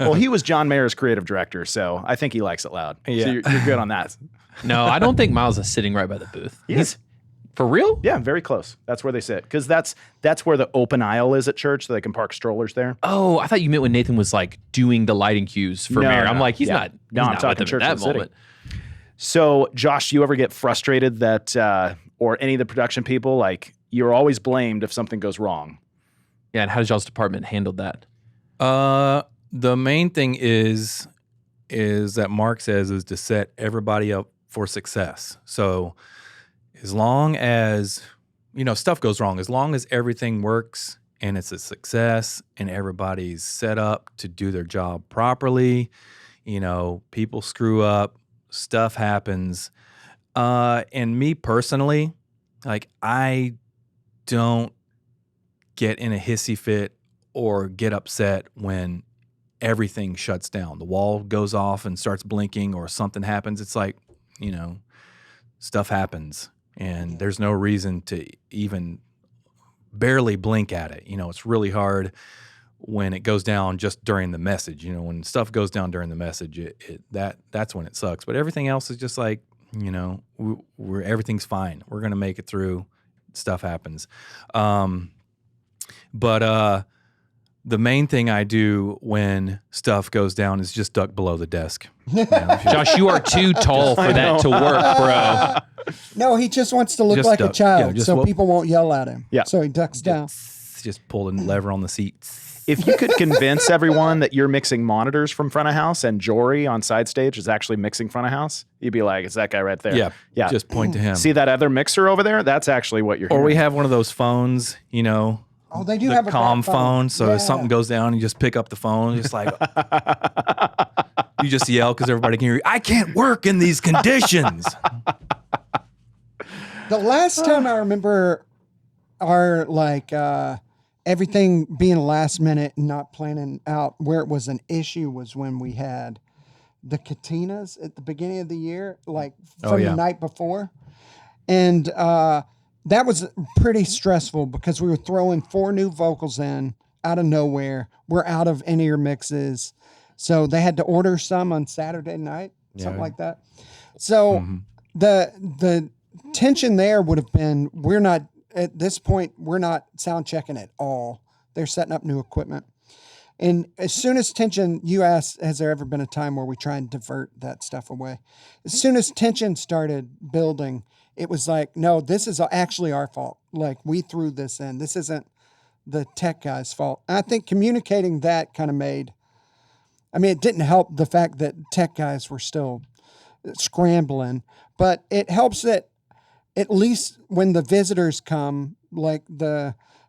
Speaker 1: Well, he was John Mayer's creative director, so I think he likes it loud.
Speaker 5: Yeah.
Speaker 1: So you're good on that.
Speaker 2: No, I don't think Miles is sitting right by the booth. He's for real?
Speaker 1: Yeah, very close. That's where they sit. Because that's where the open aisle is at church, so they can park strollers there.
Speaker 2: Oh, I thought you meant when Nathan was like doing the lighting cues for Mayor. I'm like, he's not.
Speaker 1: No,
Speaker 2: he's
Speaker 1: I'm
Speaker 2: not
Speaker 1: talking
Speaker 2: with him
Speaker 1: church
Speaker 2: at
Speaker 1: and
Speaker 2: that
Speaker 1: city.
Speaker 2: moment.
Speaker 1: So, Josh, do you ever get frustrated that, or any of the production people, like, you're always blamed if something goes wrong?
Speaker 2: Yeah, and how does y'all's department handle that?
Speaker 5: The main thing is that Mark says is to set everybody up for success. So as long as, stuff goes wrong, as long as everything works and it's a success and everybody's set up to do their job properly, people screw up, stuff happens. And me personally, like, I don't get in a hissy fit or get upset when everything shuts down. The wall goes off and starts blinking or something happens. It's like, stuff happens and there's no reason to even barely blink at it. It's really hard when it goes down just during the message. When stuff goes down during the message, that's when it sucks. But everything else is just like, everything's fine. We're going to make it through. Stuff happens. But the main thing I do when stuff goes down is just duck below the desk.
Speaker 2: Josh, you are too tall for that to work, bro.
Speaker 4: No, he just wants to look
Speaker 5: Just
Speaker 4: like a
Speaker 5: duck.
Speaker 4: child,
Speaker 5: Yeah,
Speaker 4: so people won't yell at him.
Speaker 1: Yeah.
Speaker 4: So he ducks down.
Speaker 5: Just pull the lever on the seat.
Speaker 1: If you could convince everyone that you're mixing monitors from front of house and Jory on side stage is actually mixing front of house, you'd be like, it's that guy right there.
Speaker 5: Yeah. Just point to him.
Speaker 1: See that other mixer over there? That's actually what you're
Speaker 5: Or we
Speaker 1: hearing.
Speaker 5: have one of those phones,
Speaker 4: Oh, they do
Speaker 5: the
Speaker 4: have a
Speaker 5: comm
Speaker 4: back
Speaker 5: phone. So
Speaker 4: Yeah.
Speaker 5: if something goes down, you just pick up the phone, just like you just yell because everybody can hear you. I can't work in these conditions.
Speaker 4: The last time I remember our everything being last minute and not planning out where it was an issue was when we had the Katinas at the beginning of the year, from the night before. And that was pretty stressful because we were throwing 4 new vocals in out of nowhere. We're out of in-ear mixes. So they had to order some on Saturday night, something like that. So the tension there would have been, at this point, we're not sound checking at all. They're setting up new equipment. And as soon as tension, you asked, has there ever been a time where we try and divert that stuff away? As soon as tension started building, it was like, no, this is actually our fault. Like, we threw this in. This isn't the tech guy's fault. And I think communicating that kind of it didn't help the fact that tech guys were still scrambling, but it helps that at least when the visitors come, like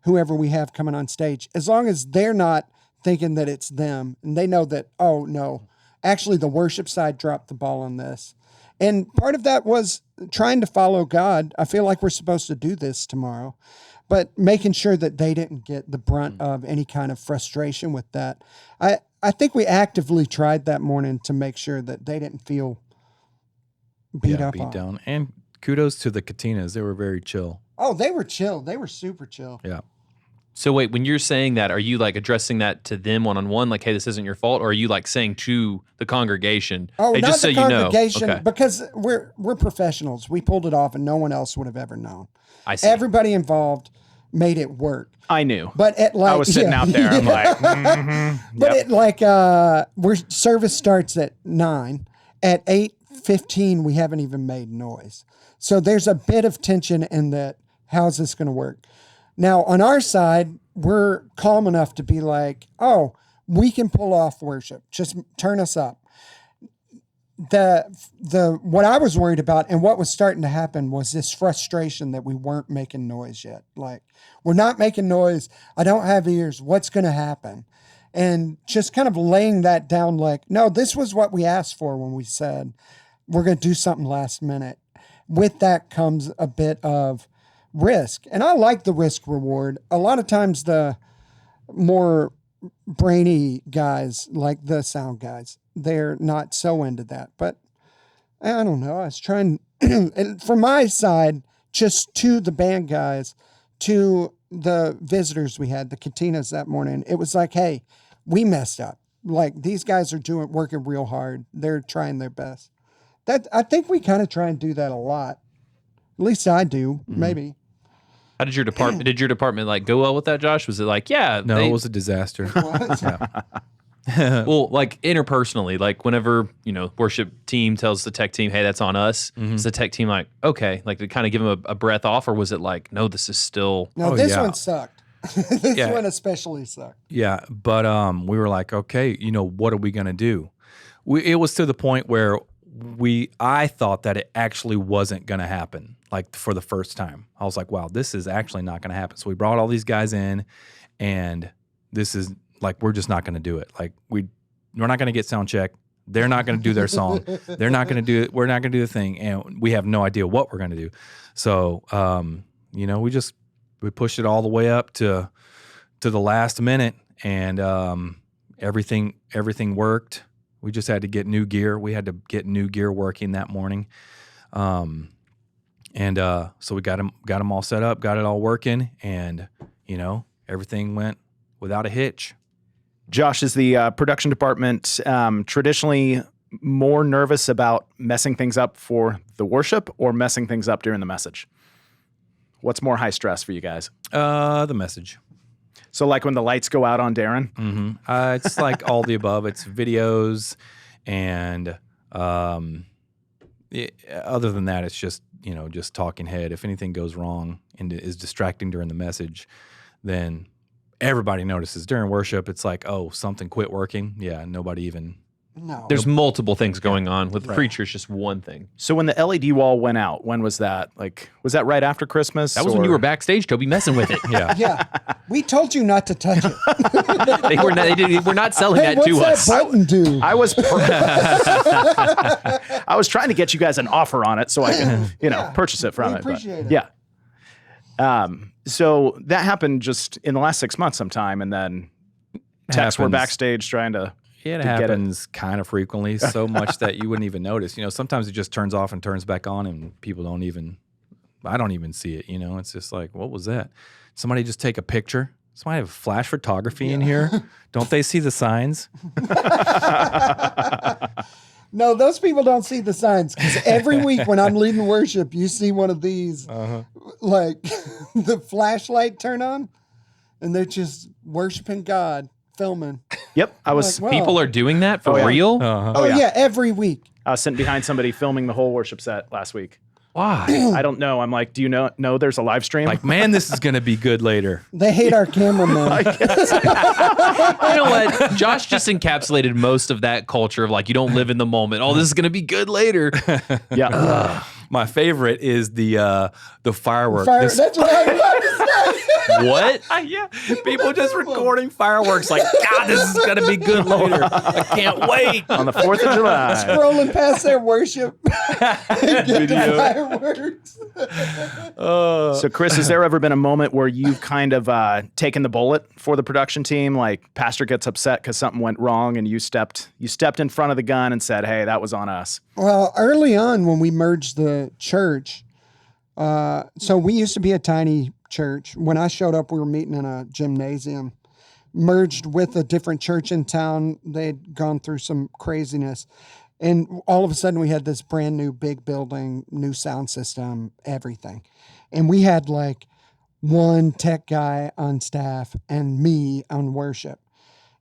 Speaker 4: whoever we have coming on stage, as long as they're not thinking that it's them and they know that, oh no, actually the worship side dropped the ball on this. And part of that was trying to follow God. I feel like we're supposed to do this tomorrow, but making sure that they didn't get the brunt of any kind of frustration with that. I think we actively tried that morning to make sure that they didn't feel beat
Speaker 5: down. And kudos to the Katinas. They were very chill.
Speaker 4: Oh, they were chill. They were super chill.
Speaker 5: Yeah.
Speaker 2: So wait, when you're saying that, are you like addressing that to them one-on-one? Like, hey, this isn't your fault? Or are you like saying to the congregation,
Speaker 4: Oh,
Speaker 2: hey,
Speaker 4: not
Speaker 2: just so
Speaker 4: the
Speaker 2: you know?
Speaker 4: congregation,
Speaker 2: Okay.
Speaker 4: because we're professionals. We pulled it off and no one else would have ever known.
Speaker 2: I see.
Speaker 4: Everybody involved made it work.
Speaker 1: I knew.
Speaker 4: But at
Speaker 1: I was sitting out there. I'm like,
Speaker 4: But where service starts at 9, at 8:15 we haven't even made noise. So there's a bit of tension in that. How's this going to work? Now on our side, we're calm enough to be like, oh, we can pull off worship. Just turn us up. the what I was worried about and what was starting to happen was this frustration that we weren't making noise yet. Like, we're not making noise. I don't have ears. What's going to happen? And just kind of laying that down like, no, this was what we asked for when we said we're going to do something last minute. With that comes a bit of risk. And I like the risk reward. A lot of times the more brainy guys, like the sound guys, they're not so into that. But I don't know. I was trying, and from my side, just to the band guys, to the visitors we had, the Katinas that morning, it was like, hey, we messed up. Like, these guys are working real hard. They're trying their best. I think we kind of try and do that a lot. At least I do, maybe.
Speaker 2: How did your department like go well with that, Josh? Was it like,
Speaker 5: No, it was a disaster.
Speaker 2: Well, like interpersonally, like whenever, worship team tells the tech team, hey, that's on us. Is the tech team like, okay, like to kind of give them a breath off, or was it like, no, this is still.
Speaker 4: No, this one sucked. This one especially sucked.
Speaker 5: Yeah, but we were like, okay, what are we gonna do? It was to the point where I thought that it actually wasn't gonna happen. Like, for the first time, I was like, wow, this is actually not gonna happen. So we brought all these guys in, and this is like, we're just not gonna do it. Like, we're not gonna get sound check. They're not gonna do their song. They're not gonna do it. We're not gonna do the thing, and we have no idea what we're gonna do. So, we pushed it all the way up to the last minute, and everything worked. We just had to get new gear. We had to get new gear working that morning, so we got them all set up, got it all working, and everything went without a hitch.
Speaker 1: Josh, is the production department traditionally more nervous about messing things up for the worship or messing things up during the message? What's more high stress for you guys?
Speaker 5: The message.
Speaker 1: So like when the lights go out on Darren?
Speaker 5: Mm-hmm. It's like all the above. It's videos, and other than that, it's just just talking head. If anything goes wrong and is distracting during the message, then everybody notices. During worship, it's like, oh, something quit working. Yeah, nobody even.
Speaker 4: No.
Speaker 2: There's multiple things going on. With the preacher, it's just one thing.
Speaker 1: So when the LED wall went out, when was that? Like, was that right after Christmas?
Speaker 2: That was when you were backstage, Toby, messing with it.
Speaker 5: Yeah.
Speaker 4: Yeah. We told you not to touch it.
Speaker 2: They were not selling
Speaker 4: Hey,
Speaker 2: that to
Speaker 4: what's
Speaker 2: us.
Speaker 4: that button do?
Speaker 1: I was trying to get you guys an offer on it so I can, purchase it from
Speaker 4: We
Speaker 1: it.
Speaker 4: appreciate it.
Speaker 1: Yeah. So that happened just in the last 6 months sometime, and then techs were backstage trying to.
Speaker 5: It happens kind of frequently, so much that you wouldn't even notice. Sometimes it just turns off and turns back on, and people I don't even see it. It's just like, what was that? Somebody just take a picture. Somebody have flash photography in here. Don't they see the signs?
Speaker 4: No, those people don't see the signs, because every week when I'm leading worship, you see one of these, like the flashlight turn on, and they're just worshiping God, filming.
Speaker 1: Yep.
Speaker 2: People are doing that for real?
Speaker 4: Oh, yeah, every week.
Speaker 1: I was sitting behind somebody filming the whole worship set last week.
Speaker 2: Why?
Speaker 1: I don't know. I'm like, do you know there's a live stream?
Speaker 5: Like, man, this is going to be good later.
Speaker 4: They hate our cameraman.
Speaker 2: You know what? Josh just encapsulated most of that culture of like, you don't live in the moment. Oh, this is going to be good later.
Speaker 1: Yeah.
Speaker 5: My favorite is the firework.
Speaker 4: That's what I was about to say.
Speaker 2: What?
Speaker 5: Yeah, people just recording fireworks. Like, God, this is gonna be good later. I can't wait.
Speaker 1: On the 4th of July.
Speaker 4: Scrolling past their worship. Get the fireworks.
Speaker 1: So, Chris, has there ever been a moment where you've kind of taken the bullet for the production team? Like, pastor gets upset because something went wrong, and you stepped in front of the gun and said, "Hey, that was on us."
Speaker 4: Well, early on when we merged the church, so we used to be a tiny church. When I showed up, we were meeting in a gymnasium, merged with a different church in town. They'd gone through some craziness. And all of a sudden we had this brand new big building, new sound system, everything. And we had like one tech guy on staff and me on worship.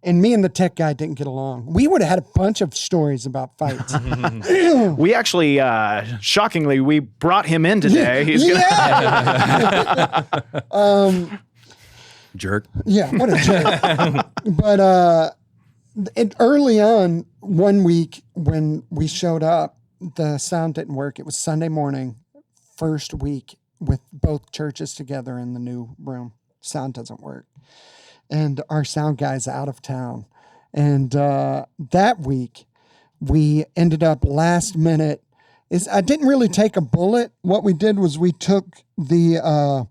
Speaker 4: And me and the tech guy didn't get along. We would have had a bunch of stories about fights.
Speaker 1: We actually, shockingly, we brought him in today. He's
Speaker 5: Jerk.
Speaker 4: Yeah, what a jerk. But Early on, one week when we showed up, the sound didn't work. It was Sunday morning, first week with both churches together in the new room. Sound doesn't work. And our sound guy's out of town. And that week, we ended up last minute. I didn't really take a bullet. What we did was we took the,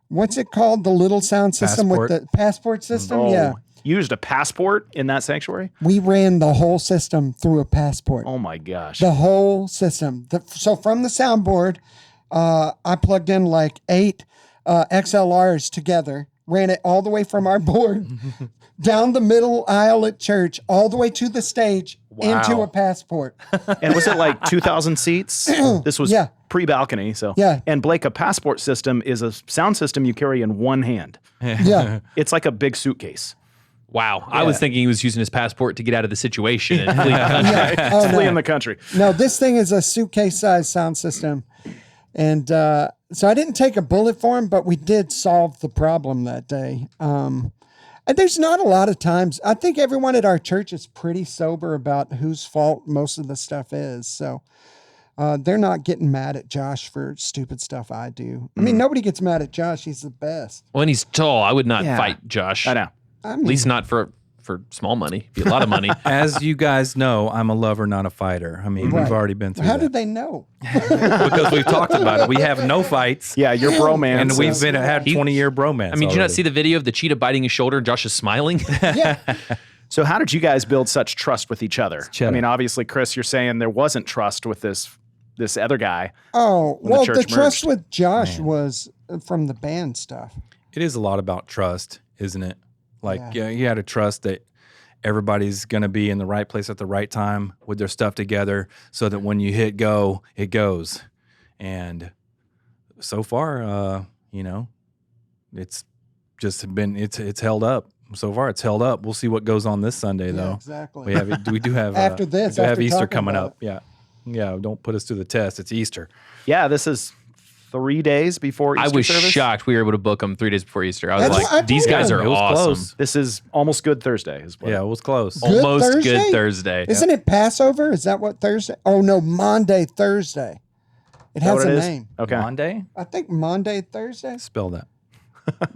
Speaker 4: what's it called? The little sound system
Speaker 5: Passport.
Speaker 4: with the passport system?
Speaker 1: Oh,
Speaker 4: Yeah.
Speaker 1: you used a passport in that sanctuary?
Speaker 4: We ran the whole system through a passport.
Speaker 1: Oh my gosh.
Speaker 4: The whole system. So from the soundboard, I plugged in like 8 XLRs together, ran it all the way from our board down the middle aisle at church, all the way to the stage, into a passport.
Speaker 1: And was it like 2,000 seats? This was
Speaker 4: Yeah.
Speaker 1: pre-balcony. So
Speaker 4: Yeah.
Speaker 1: And Blake, a passport system is a sound system you carry in one hand.
Speaker 4: Yeah.
Speaker 1: It's like a big suitcase.
Speaker 2: Wow. I was thinking he was using his passport to get out of the situation and flee the country.
Speaker 4: Yeah. Oh,
Speaker 1: Flee
Speaker 4: no.
Speaker 1: in the country.
Speaker 4: No, this thing is a suitcase-sized sound system. And so I didn't take a bullet for him, but we did solve the problem that day. And there's not a lot of times. I think everyone at our church is pretty sober about whose fault most of the stuff is. So they're not getting mad at Josh for stupid stuff I do. I mean, nobody gets mad at Josh. He's the best.
Speaker 2: When he's tall, I would not
Speaker 1: Yeah.
Speaker 2: fight Josh.
Speaker 1: I know.
Speaker 2: At least not for small money. Be a lot of money.
Speaker 5: As you guys know, I'm a lover, not a fighter. I mean,
Speaker 4: Right.
Speaker 5: we've already been through
Speaker 4: How
Speaker 5: that.
Speaker 4: did they know?
Speaker 5: Because we've talked about it. We have no fights.
Speaker 1: Yeah, your bromance.
Speaker 5: And we've
Speaker 1: is-
Speaker 5: had 20-year bromance.
Speaker 2: I mean, did you not
Speaker 5: already.
Speaker 2: see the video of the cheetah biting his shoulder and Josh is smiling?
Speaker 4: Yeah.
Speaker 1: So how did you guys build such trust with each other? I
Speaker 5: Cheetah.
Speaker 1: mean, obviously, Chris, you're saying there wasn't trust with this other guy.
Speaker 4: Oh,
Speaker 1: When the
Speaker 4: well,
Speaker 1: church
Speaker 4: the trust
Speaker 1: merged.
Speaker 4: with Josh was from the band stuff.
Speaker 5: It is a lot about trust, isn't it? Like,
Speaker 4: Yeah.
Speaker 5: you got to trust that everybody's going to be in the right place at the right time with their stuff together so that when you hit go, it goes. And so far, it's just been, it's held up. So far, it's held up. We'll see what goes on this Sunday,
Speaker 4: Yeah,
Speaker 5: though.
Speaker 4: exactly.
Speaker 5: We do have
Speaker 4: After this,
Speaker 5: we do have
Speaker 4: after
Speaker 5: Easter
Speaker 4: talking
Speaker 5: coming
Speaker 4: about
Speaker 5: up. Yeah, don't put us to the test. It's Easter.
Speaker 1: Yeah, this is 3 days before Easter
Speaker 2: I was
Speaker 1: service.
Speaker 2: shocked we were able to book them 3 days before Easter. I was
Speaker 4: That's what I
Speaker 2: like, these
Speaker 4: told
Speaker 2: guys
Speaker 4: him.
Speaker 2: are
Speaker 5: It was
Speaker 2: awesome.
Speaker 5: close.
Speaker 1: This is almost Good Thursday. Is what
Speaker 5: Yeah, it was close.
Speaker 4: Good
Speaker 2: Almost
Speaker 4: Thursday?
Speaker 2: Good Thursday.
Speaker 4: Isn't it Passover? Is that what Thursday? Oh, no, Monday, Thursday. It
Speaker 1: Is that
Speaker 4: has
Speaker 1: what
Speaker 4: a
Speaker 1: it is?
Speaker 4: name.
Speaker 1: Okay.
Speaker 5: Monday?
Speaker 4: I think Monday, Thursday.
Speaker 5: Spell that.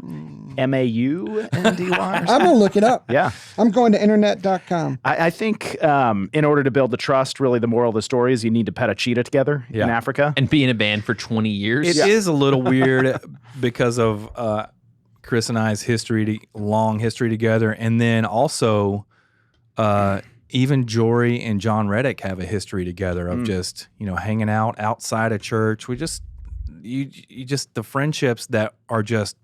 Speaker 1: MAUNDY.
Speaker 4: I'm going to look it up.
Speaker 1: Yeah.
Speaker 4: I'm going to internet.com.
Speaker 1: I think in order to build the trust, really the moral of the story is you need to pet a cheetah together in
Speaker 5: Yeah.
Speaker 1: Africa.
Speaker 2: And be in a band for 20 years.
Speaker 5: It is a little weird because of Chris and I's long history together, and then also even Jory and John Reddick have a history together of just hanging out outside of church. We just you just the friendships that are just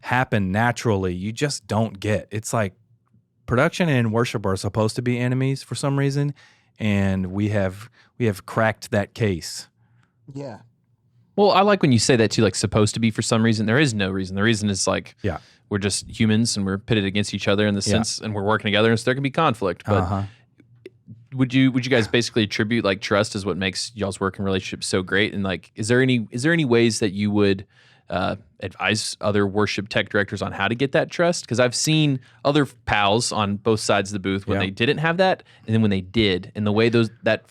Speaker 5: happen naturally. You just don't get. It's like production and worship are supposed to be enemies for some reason, and we have cracked that case.
Speaker 4: Yeah.
Speaker 2: Well, I like when you say that too, like supposed to be for some reason. There is no reason. The reason is like
Speaker 5: Yeah.
Speaker 2: we're just humans and we're pitted against each other in the sense, and we're working together, and so there can be conflict. But would you guys basically attribute like trust as what makes y'all's working relationship so great? And like, is there any ways that you would advise other worship tech directors on how to get that trust? Because I've seen other pals on both sides of the booth when
Speaker 5: Yeah.
Speaker 2: they didn't have that, and then when they did, and the way that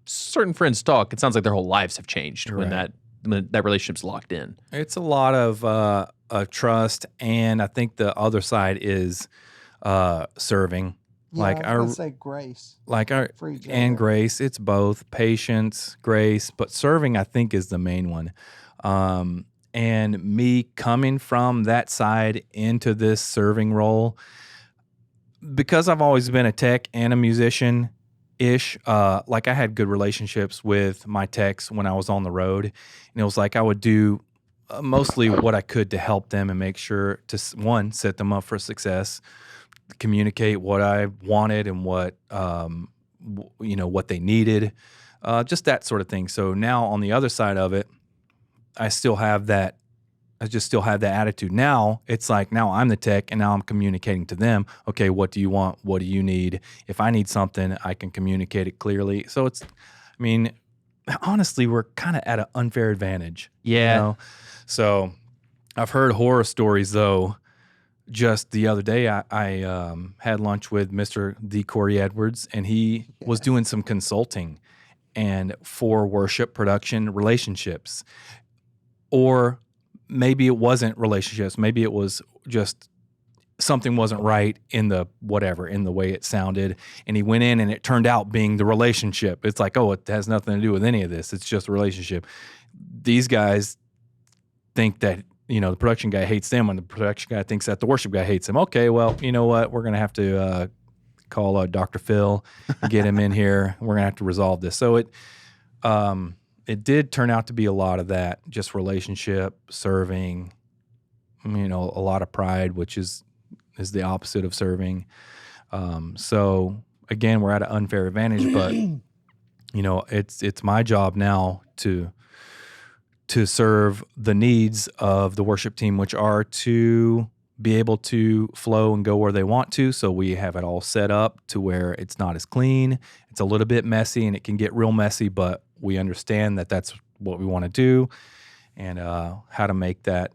Speaker 2: certain friends talk, it sounds like their whole lives have changed when that relationship's locked in.
Speaker 5: It's a lot of trust, and I think the other side is serving.
Speaker 4: Yeah,
Speaker 5: Like
Speaker 4: I was gonna say grace. For each
Speaker 5: And
Speaker 4: other.
Speaker 5: grace. It's both patience, grace, but serving I think is the main one. And me coming from that side into this serving role, because I've always been a tech and a musician ish, like I had good relationships with my techs when I was on the road, and it was like I would do mostly what I could to help them and make sure to set them up for success, communicate what I wanted and what what they needed, just that sort of thing. So now on the other side of it, I just still have that attitude. Now it's like, now I'm the tech and now I'm communicating to them. Okay, what do you want? What do you need? If I need something, I can communicate it clearly. So honestly, we're kind of at an unfair advantage.
Speaker 2: Yeah.
Speaker 5: So I've heard horror stories though just the other day, I had lunch with Mr. D. Corey Edwards, and he was doing some consulting and for worship production relationships. Or maybe it wasn't relationships. Maybe it was just something wasn't right in the way it sounded. And he went in and it turned out being the relationship. It's like, oh, it has nothing to do with any of this. It's just a relationship. These guys think that, the production guy hates them, and the production guy thinks that the worship guy hates him. Okay, well, you know what? We're going to have to call Dr. Phil and get him in here. We're going to have to resolve this. So it did turn out to be a lot of that, just relationship, serving, a lot of pride, which is the opposite of serving. So again, we're at an unfair advantage, but it's my job now to serve the needs of the worship team, which are to be able to flow and go where they want to. So we have it all set up to where it's not as clean. It's a little bit messy, and it can get real messy, but we understand that that's what we want to do, and how to make that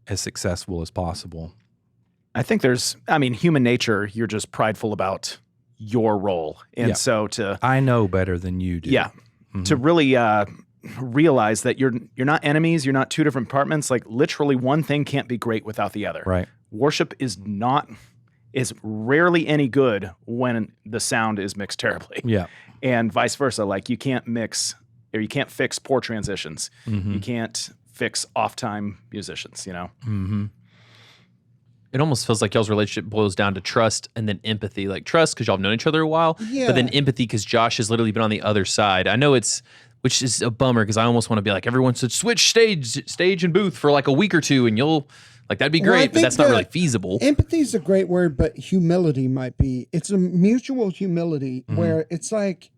Speaker 5: as successful as possible.
Speaker 1: I think human nature, you're just prideful about your role. And so
Speaker 5: I know better than you do.
Speaker 1: Yeah. Mm-hmm. To really realize that you're not enemies, you're not two different departments. Like, literally one thing can't be great without the other.
Speaker 5: Right.
Speaker 1: Worship is rarely any good when the sound is mixed terribly.
Speaker 5: Yeah.
Speaker 1: And vice versa. Like, you can't fix poor transitions.
Speaker 5: Mm-hmm.
Speaker 1: You can't fix off-time musicians,
Speaker 5: Mm-hmm.
Speaker 2: It almost feels like y'all's relationship boils down to trust and then empathy. Like, trust because y'all have known each other a while, but then empathy because Josh has literally been on the other side. I know which is a bummer because I almost want to be like, everyone should switch stage and booth for like a week or two, and that'd be great, but that's not really feasible.
Speaker 4: Empathy is a great word, but humility might be. It's a mutual humility where it's like,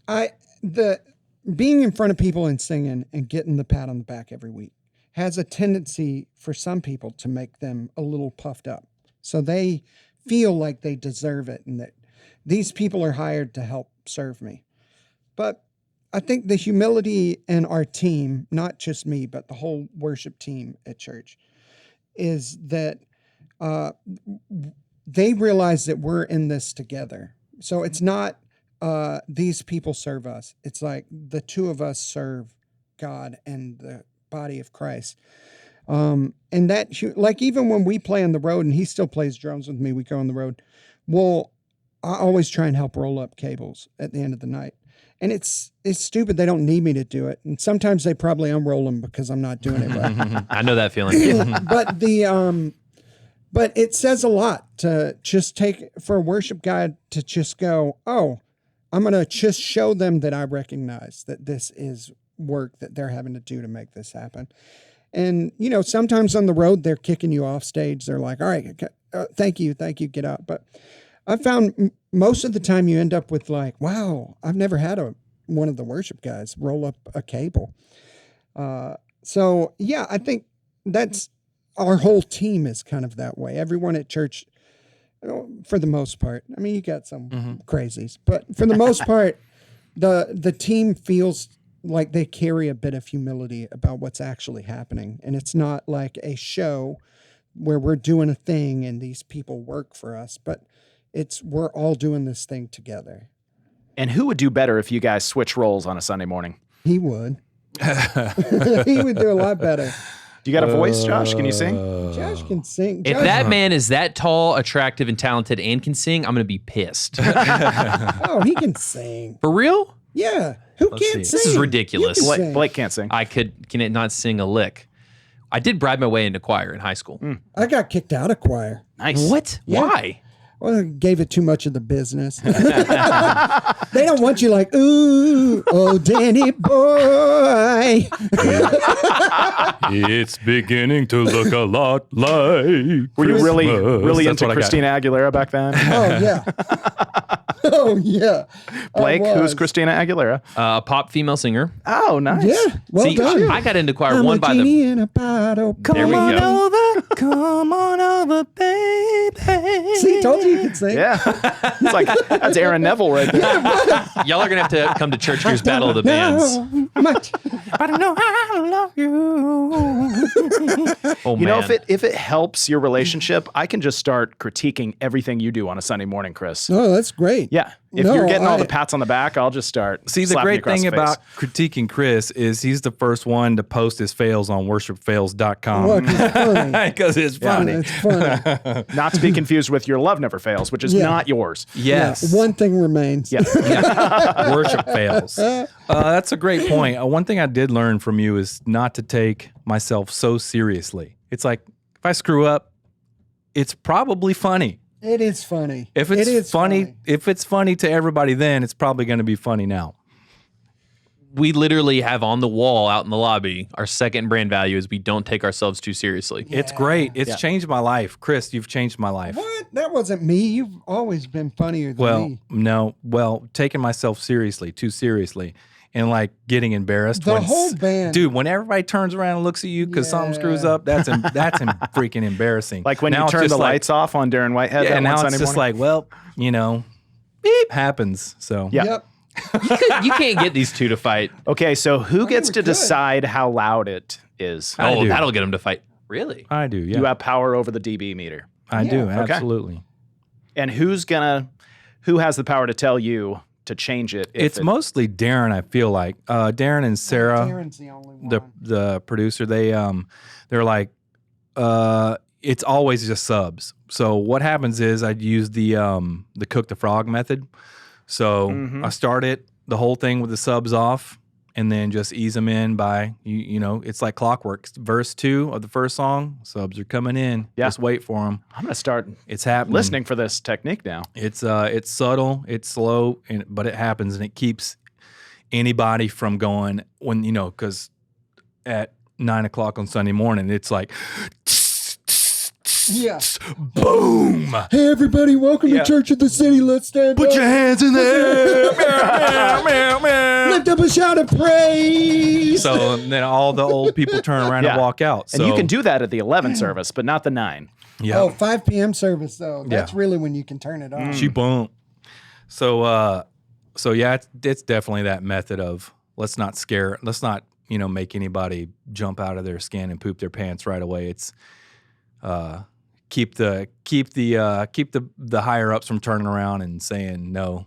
Speaker 4: being in front of people and singing and getting the pat on the back every week has a tendency for some people to make them a little puffed up. So they feel like they deserve it and that these people are hired to help serve me. But I think the humility in our team, not just me, but the whole worship team at church, is that they realize that we're in this together. So it's not these people serve us. It's like the two of us serve God and the body of Christ. And that, like, even when we play on the road and he still plays drums with me, we go on the road. Well, I always try and help roll up cables at the end of the night. And it's stupid. They don't need me to do it. And sometimes they probably unroll them because I'm not doing it right.
Speaker 2: I know that feeling.
Speaker 4: But it says a lot to just for a worship guy to just go, oh, I'm going to just show them that I recognize that this is work that they're having to do to make this happen. And, sometimes on the road, they're kicking you off stage. They're like, all right, thank you, get out. But I found most of the time you end up with like, wow, I've never had one of the worship guys roll up a cable. So, yeah, I think that's our whole team is kind of that way. Everyone at church, for the most part, I mean, you got some crazies, but for the most part, the team feels like they carry a bit of humility about what's actually happening. And it's not like a show where we're doing a thing and these people work for us, but we're all doing this thing together.
Speaker 1: And who would do better if you guys switch roles on a Sunday morning?
Speaker 4: He would. He would do a lot better.
Speaker 1: You got a voice, Josh? Can you sing?
Speaker 4: Josh can sing.
Speaker 2: If that man is that tall, attractive, and talented and can sing, I'm going to be pissed.
Speaker 4: Oh, he can sing.
Speaker 2: For real?
Speaker 4: Yeah. Who can't sing?
Speaker 2: This is ridiculous.
Speaker 1: Blake can't sing.
Speaker 2: Can it not sing a lick? I did bribe my way into choir in high school.
Speaker 4: I got kicked out of choir.
Speaker 1: Nice.
Speaker 2: What?
Speaker 4: Yeah.
Speaker 2: Why?
Speaker 4: Well, I gave it too much of the business. They don't want you like, ooh, oh, Danny boy.
Speaker 5: It's beginning to look a lot like
Speaker 1: Were you really
Speaker 5: That's
Speaker 1: into
Speaker 5: what I got.
Speaker 1: Christina Aguilera back then?
Speaker 4: Oh, yeah. Oh, yeah.
Speaker 1: Blake,
Speaker 4: I was.
Speaker 1: who's Christina Aguilera?
Speaker 2: A pop female singer.
Speaker 1: Oh, nice.
Speaker 4: Yeah, well
Speaker 2: See,
Speaker 4: done.
Speaker 2: I got into choir
Speaker 4: I'm
Speaker 2: one
Speaker 4: a
Speaker 2: by
Speaker 4: genie
Speaker 2: the.
Speaker 4: in a bottle.
Speaker 2: There we go.
Speaker 5: Come on over, baby.
Speaker 4: See, told you could sing.
Speaker 1: Yeah. It's like, that's Aaron Neville right there.
Speaker 2: Y'all are gonna have to come to Church Gear's Battle of the Bands.
Speaker 4: Much.
Speaker 5: I don't know how to love you.
Speaker 2: Oh,
Speaker 1: You know,
Speaker 2: man.
Speaker 1: if it helps your relationship, I can just start critiquing everything you do on a Sunday morning, Chris.
Speaker 4: Oh, that's great.
Speaker 1: Yeah. If
Speaker 4: No,
Speaker 1: you're getting all
Speaker 4: I-
Speaker 1: the pats on the back, I'll just start.
Speaker 5: See, the
Speaker 1: slapping you
Speaker 5: great
Speaker 1: across
Speaker 5: thing
Speaker 1: the face.
Speaker 5: about critiquing Chris is he's the first one to post his fails on worshipfails.com.
Speaker 4: Look, it's funny.
Speaker 5: Because it's funny.
Speaker 4: It's funny.
Speaker 1: Not to be confused with your love never fails, which is
Speaker 4: Yeah.
Speaker 1: not yours.
Speaker 5: Yes.
Speaker 4: Yeah, one thing remains.
Speaker 1: Yeah.
Speaker 5: Worship fails. That's a great point. One thing I did learn from you is not to take myself so seriously. It's like, if I screw up, it's probably funny.
Speaker 4: It is funny.
Speaker 5: If
Speaker 4: It
Speaker 5: it's
Speaker 4: is
Speaker 5: funny, if it's funny to everybody, then it's probably going to be funny now.
Speaker 2: We literally have on the wall out in the lobby, our second brand value is we don't take ourselves too seriously.
Speaker 5: It's great. It's changed my life. Chris, you've changed my life.
Speaker 4: What? That wasn't me. You've always been funnier than
Speaker 5: Well,
Speaker 4: me.
Speaker 5: no. Well, taking myself seriously, too seriously, and like getting embarrassed.
Speaker 4: The
Speaker 5: when
Speaker 4: whole band.
Speaker 5: dude. When everybody turns around and looks at you because something screws
Speaker 4: Yeah.
Speaker 5: up, that's freaking embarrassing.
Speaker 1: Like when
Speaker 5: Now
Speaker 1: you
Speaker 5: it's
Speaker 1: turn
Speaker 5: just
Speaker 1: the
Speaker 5: like-
Speaker 1: lights off on Darren Whitehead.
Speaker 5: Yeah,
Speaker 1: that
Speaker 5: and now
Speaker 1: one
Speaker 5: it's
Speaker 1: Sunday
Speaker 5: just
Speaker 1: morning.
Speaker 5: like, well, beep happens. So
Speaker 1: Yeah.
Speaker 4: Yep.
Speaker 2: You can't get these two to fight.
Speaker 1: Okay, so who gets
Speaker 4: we
Speaker 1: to
Speaker 4: could.
Speaker 1: decide how loud it is?
Speaker 5: I
Speaker 2: Oh,
Speaker 5: do.
Speaker 2: that'll get them to fight. Really?
Speaker 5: I do. Yeah,
Speaker 1: You have power over the dB meter.
Speaker 5: I do.
Speaker 4: Yeah.
Speaker 1: Okay.
Speaker 5: Absolutely.
Speaker 1: And who has the power to tell you to change it? if
Speaker 5: It's mostly Darren. I feel like Darren and Sarah,
Speaker 4: Darren's the only one.
Speaker 5: the producer. They're like, it's always just subs. So what happens is I'd use the cook the frog method. So I start the whole thing with the subs off, and then just ease them in by it's like clockwork. Verse 2 of the first song, subs are coming in.
Speaker 1: Yeah.
Speaker 5: Just wait for them.
Speaker 1: I'm going to start
Speaker 5: It's happening.
Speaker 1: listening for this technique now.
Speaker 5: It's subtle, it's slow, but it happens, and it keeps anybody from going when because at 9:00 on Sunday morning, it's like
Speaker 4: Yeah.
Speaker 5: boom.
Speaker 4: Hey, everybody, welcome to Church of the City. Let's stand
Speaker 5: Put
Speaker 4: up.
Speaker 5: your hands in the air. Meow, meow, meow.
Speaker 4: Lift up a shout of praise.
Speaker 5: So then all the old people turn around
Speaker 1: Yeah.
Speaker 5: and walk out. So
Speaker 1: And you can do that at the 11 service, but not the 9.
Speaker 5: yeah.
Speaker 4: Oh, 5 p.m. service, though. That's
Speaker 5: Yeah.
Speaker 4: really when you can turn it on.
Speaker 5: She boom. So yeah, it's definitely that method of let's not make anybody jump out of their skin and poop their pants right away. It's keep the higher ups from turning around and saying no.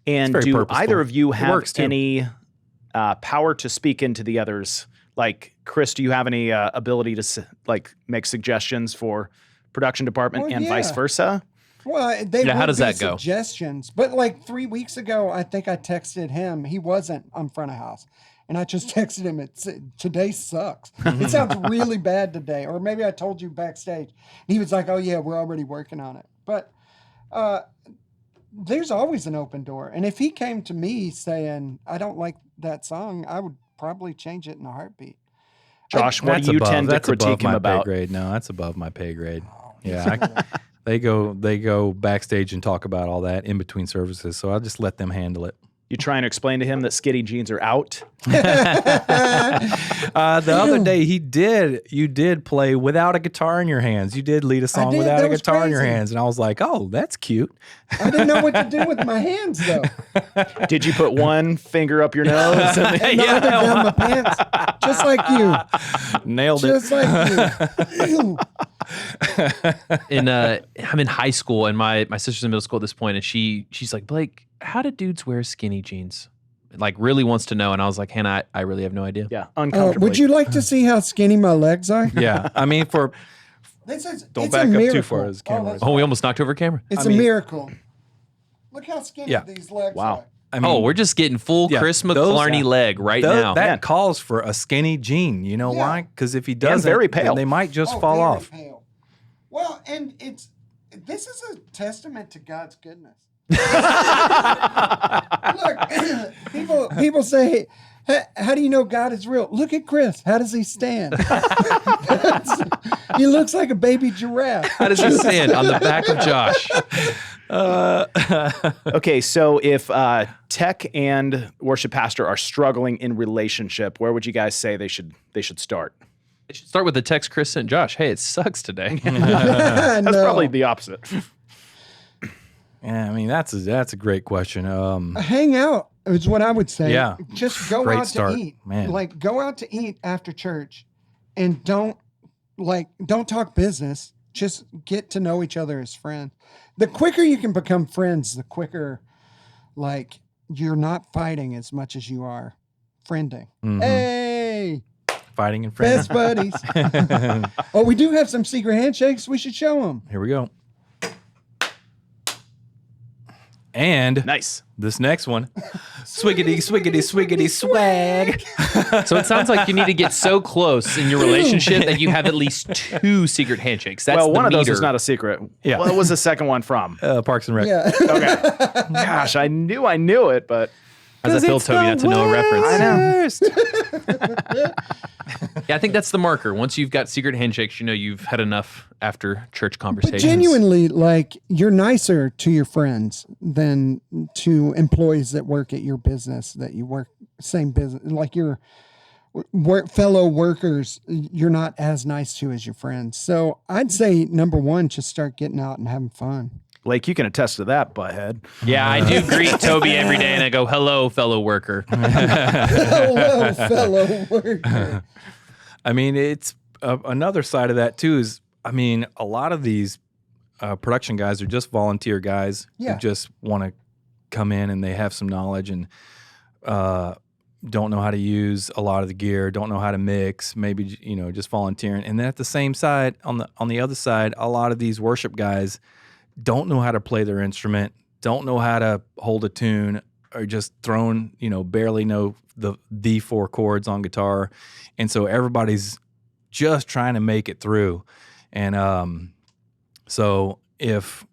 Speaker 1: And
Speaker 5: very
Speaker 1: do
Speaker 5: purposeful.
Speaker 1: either of you
Speaker 5: It
Speaker 1: have
Speaker 5: works, too.
Speaker 1: any power to speak into the others? Like, Chris, do you have any ability to make suggestions for production department
Speaker 4: Oh,
Speaker 1: and vice
Speaker 4: yeah.
Speaker 1: versa?
Speaker 4: Well, they
Speaker 2: Yeah, how
Speaker 4: would
Speaker 2: does
Speaker 4: be
Speaker 2: that go?
Speaker 4: Suggestions, but like 3 weeks ago, I think I texted him. He wasn't on front of house, and I just texted him. Today sucks. It sounds really bad today, or maybe I told you backstage. And he was like, "Oh yeah, we're already working on it." But there's always an open door, and if he came to me saying, "I don't like that song," I would probably change it in a heartbeat.
Speaker 1: Josh, what do you tend to
Speaker 5: that's
Speaker 1: critique
Speaker 5: above
Speaker 1: him
Speaker 5: my
Speaker 1: about?
Speaker 5: Pay grade. No, that's above my pay grade. Yeah, they go backstage and talk about all that in between services. So I'll just let them handle it.
Speaker 1: You trying to explain to him that skinny jeans are out?
Speaker 5: The other day you did play without a guitar in your hands. You did lead a song
Speaker 4: did.
Speaker 5: without
Speaker 4: That
Speaker 5: a
Speaker 4: was
Speaker 5: guitar in your
Speaker 4: crazy.
Speaker 5: hands, and I was like, "Oh, that's cute."
Speaker 4: I didn't know what to do with my hands though.
Speaker 1: Did you put one finger up your nose?
Speaker 4: And the other down my pants, just like you,
Speaker 5: Nailed it.
Speaker 4: just like you.
Speaker 2: I'm in high school, and my sister's in middle school at this point, and she's like, Blake, how do dudes wear skinny jeans? Like, really wants to know. And I was like, Hannah, I really have no idea.
Speaker 1: Yeah, uncomfortably.
Speaker 4: Would you like to see how skinny my legs are?
Speaker 5: Yeah, I mean, don't
Speaker 4: It's
Speaker 5: back
Speaker 4: a
Speaker 5: up too
Speaker 4: miracle.
Speaker 5: far as the camera is.
Speaker 2: Oh, we almost knocked over camera.
Speaker 4: It's
Speaker 5: I
Speaker 4: a
Speaker 5: mean-
Speaker 4: miracle. Look how skinny
Speaker 5: Yeah.
Speaker 4: these legs
Speaker 1: Wow.
Speaker 4: are.
Speaker 5: I mean,
Speaker 2: We're just getting full
Speaker 5: yeah,
Speaker 2: Chris
Speaker 5: those-
Speaker 2: McClarney leg right now.
Speaker 5: that
Speaker 1: Man.
Speaker 5: calls for a skinny jean. You know
Speaker 4: Yeah.
Speaker 5: why? Because if he doesn't,
Speaker 1: very
Speaker 5: then
Speaker 1: pale.
Speaker 5: they might just
Speaker 4: Oh,
Speaker 5: fall
Speaker 4: very
Speaker 5: off.
Speaker 4: pale. Well, and this is a testament to God's goodness. Look, people say, how do you know God is real? Look at Chris. How does he stand? He looks like a baby giraffe.
Speaker 2: How does he stand on the back of Josh?
Speaker 1: Okay, so if tech and worship pastor are struggling in relationship, where would you guys say they should start?
Speaker 2: I should start with the text Chris sent Josh. Hey, it sucks today.
Speaker 1: That's
Speaker 4: No.
Speaker 1: probably the opposite.
Speaker 5: Yeah, I mean that's a great question.
Speaker 4: Hang out is what I would say.
Speaker 5: Yeah.
Speaker 4: Just go
Speaker 5: Great
Speaker 4: out
Speaker 5: start,
Speaker 4: to eat.
Speaker 5: man.
Speaker 4: Like go out to eat after church, and don't talk business. Just get to know each other as friends. The quicker you can become friends, the quicker, like, you're not fighting as much as you are friending.
Speaker 5: Mhm.
Speaker 4: Hey,
Speaker 5: Fighting and friends.
Speaker 4: best buddies. Oh, we do have some secret handshakes. We should show them.
Speaker 5: Here we go. And
Speaker 1: Nice.
Speaker 5: this next one, swiggity, swiggity, swiggity, swag.
Speaker 2: So it sounds like you need to get so close in your relationship that you have at least 2 secret handshakes. That's
Speaker 1: Well,
Speaker 2: the
Speaker 1: one of those
Speaker 2: meter.
Speaker 1: is not a secret.
Speaker 5: Yeah.
Speaker 1: What was the second one from?
Speaker 5: Parks and Rec.
Speaker 4: Yeah.
Speaker 1: Okay. Gosh, I knew it, but
Speaker 2: How's that feel, Toby, not to know a reference?
Speaker 1: I know.
Speaker 2: Yeah, I think that's the marker. Once you've got secret handshakes, you know you've had enough after church
Speaker 4: But
Speaker 2: conversations.
Speaker 4: genuinely, like, you're nicer to your friends than to employees that work at your business, that you work same business, like your fellow workers. You're not as nice to as your friends. So I'd say number one, just start getting out and having fun.
Speaker 1: Blake, you can attest to that, butthead.
Speaker 2: Yeah, I do greet Toby every day and I go, hello, fellow worker.
Speaker 4: Hello, fellow worker.
Speaker 5: I mean, it's another side of that too. Is I mean, a lot of these production guys are just volunteer guys
Speaker 4: Yeah.
Speaker 5: who just want to come in and they have some knowledge and don't know how to use a lot of the gear, don't know how to mix, maybe just volunteering. And then at the same side, on the other side, a lot of these worship guys don't know how to play their instrument, don't know how to hold a tune, or just barely know the 4 chords on guitar. And so everybody's just trying to make it through. And so if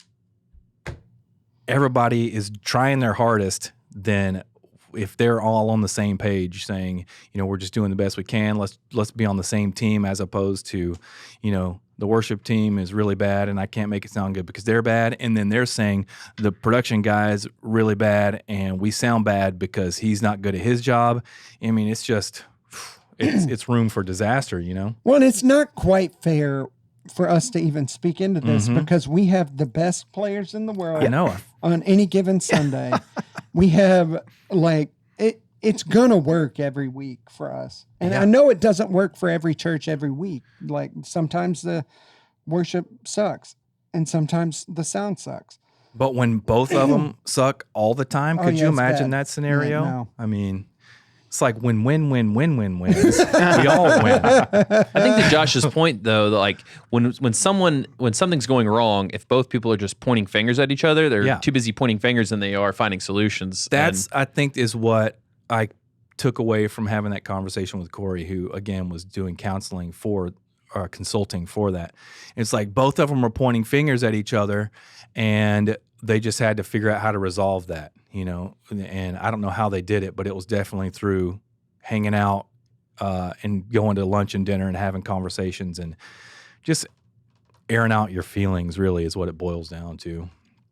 Speaker 5: everybody is trying their hardest, then if they're all on the same page saying, we're just doing the best we can, let's be on the same team, as opposed to, the worship team is really bad and I can't make it sound good because they're bad. And then they're saying the production guy's really bad and we sound bad because he's not good at his job. I mean, it's just, it's room for disaster,
Speaker 4: Well, and it's not quite fair for us to even speak into this because we have the best players in the world.
Speaker 5: I know.
Speaker 4: On any given Sunday. We have it's gonna work every week for us. And I know it doesn't work for every church every week. Like sometimes the worship sucks and sometimes the sound sucks.
Speaker 5: But when both of them suck all the time, could you
Speaker 4: it's
Speaker 5: imagine
Speaker 4: bad.
Speaker 5: that scenario?
Speaker 4: Yeah, no.
Speaker 5: I mean, it's like win wins. We all win.
Speaker 2: I think to Josh's point, though, that like when something's going wrong, if both people are just pointing fingers at each other, they're
Speaker 5: Yeah.
Speaker 2: too busy pointing fingers than they are finding solutions.
Speaker 5: That's, I think, is what I took away from having that conversation with Corey, who, again, was doing counseling for consulting for that. It's like both of them were pointing fingers at each other, and they just had to figure out how to resolve that, and I don't know how they did it, but it was definitely through hanging out and going to lunch and dinner and having conversations and just airing out your feelings, really, is what it boils down to.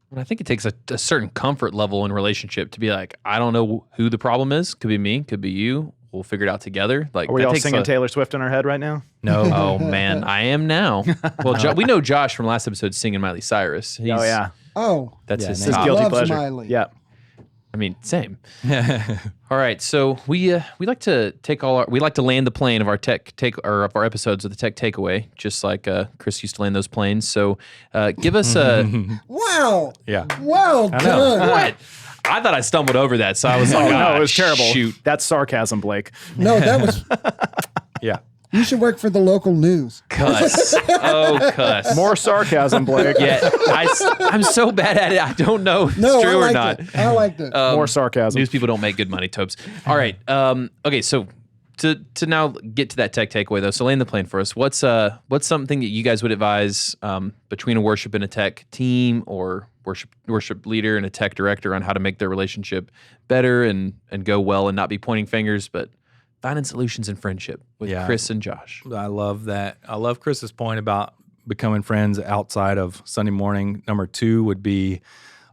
Speaker 2: And I think it takes a certain comfort level in relationship to be like, I don't know who the problem is. Could be me, could be you. We'll figure it out together. Like,
Speaker 1: Are we
Speaker 2: that
Speaker 1: all
Speaker 2: takes
Speaker 1: singing Taylor Swift in our head right now?
Speaker 5: No.
Speaker 2: Oh man, I am now. Well, we know Josh from last episode singing Miley Cyrus.
Speaker 1: Oh yeah,
Speaker 4: Oh,
Speaker 2: That's
Speaker 5: Yeah,
Speaker 2: his
Speaker 5: man.
Speaker 1: his
Speaker 2: top.
Speaker 1: guilty
Speaker 4: Loves
Speaker 1: pleasure.
Speaker 4: Miley.
Speaker 1: Yeah.
Speaker 2: I mean, same. All right, so we like to land the plane of our of our episodes with the tech takeaway, just like Chris used to land those planes. So give us a
Speaker 4: wow.
Speaker 5: Yeah.
Speaker 4: Well done.
Speaker 2: what? I thought I stumbled over that, so I was like,
Speaker 1: No, it was terrible.
Speaker 2: Shoot.
Speaker 1: That's sarcasm, Blake.
Speaker 4: No, that was,
Speaker 5: Yeah.
Speaker 4: you should work for the local news.
Speaker 2: Cuss. Oh, cuss.
Speaker 1: More sarcasm, Blake.
Speaker 2: Yeah, I'm so bad at it. I don't know if
Speaker 4: No,
Speaker 2: it's true
Speaker 4: I
Speaker 2: or
Speaker 4: liked
Speaker 2: not.
Speaker 4: it. I liked it.
Speaker 1: More sarcasm.
Speaker 2: News people don't make good money, Tobes. All right. Okay, so to now get to that tech takeaway though, so land the plane for us. What's something that you guys would advise between a worship and a tech team, or worship leader and a tech director, on how to make their relationship better and go well and not be pointing fingers, but finding solutions in friendship with
Speaker 5: Yeah.
Speaker 2: Chris and Josh?
Speaker 5: I love that. I love Chris's point about becoming friends outside of Sunday morning. Number 2 would be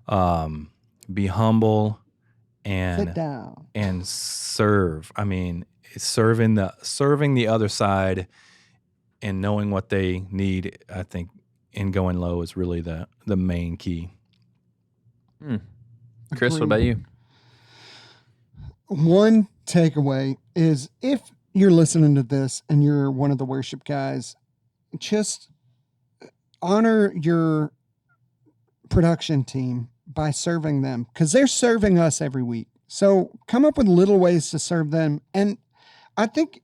Speaker 5: humble
Speaker 4: Sit
Speaker 5: and
Speaker 4: down.
Speaker 5: serve. I mean, serving the other side and knowing what they need, I think, in going low is really the main key.
Speaker 2: Chris, what about you?
Speaker 4: One takeaway is if you're listening to this and you're one of the worship guys, just honor your production team by serving them because they're serving us every week. So come up with little ways to serve them. And I think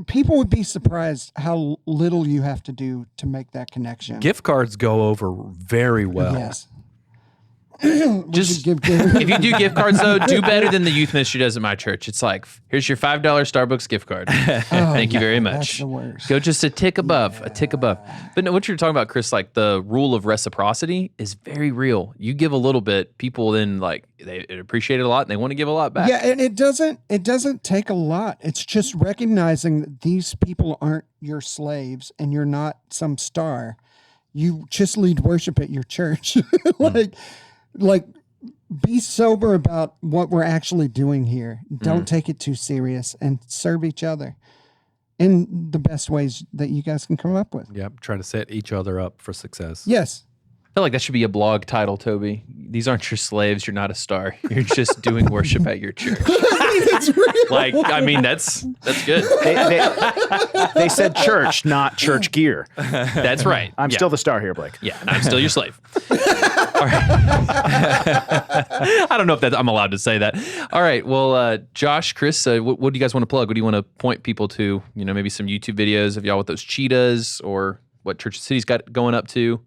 Speaker 4: people would be surprised how little you have to do to make that connection.
Speaker 5: Gift cards go over very well.
Speaker 4: Yes.
Speaker 2: Just if you do gift cards though, do better than the youth ministry does at my church. It's like, here's your $5 Starbucks gift card. Thank you very much.
Speaker 4: That's the worst.
Speaker 2: Go just a tick above, a tick above. But no, what you're talking about, Chris, like the rule of reciprocity is very real. You give a little bit, people then like they appreciate it a lot and they want to give a lot back.
Speaker 4: Yeah, and it doesn't take a lot. It's just recognizing that these people aren't your slaves and you're not some star. You just lead worship at your church. Like be sober about what we're actually doing here. Don't take it too serious and serve each other in the best ways that you guys can come up with.
Speaker 5: Yep. Try to set each other up for success.
Speaker 4: Yes.
Speaker 2: I feel like that should be a blog title, Toby. These aren't your slaves. You're not a star. You're just doing worship at your church.
Speaker 4: That's real.
Speaker 2: Like, I mean, that's good.
Speaker 1: They said church, not church gear.
Speaker 2: That's right.
Speaker 1: I'm still the star here, Blake.
Speaker 2: Yeah, and I'm still your slave. All right. I don't know if I'm allowed to say that. All right. Well, Josh, Chris, what do you guys want to plug? What do you want to point people to? You know, maybe some YouTube videos of y'all with those cheetahs or what Church of the City's got going up to.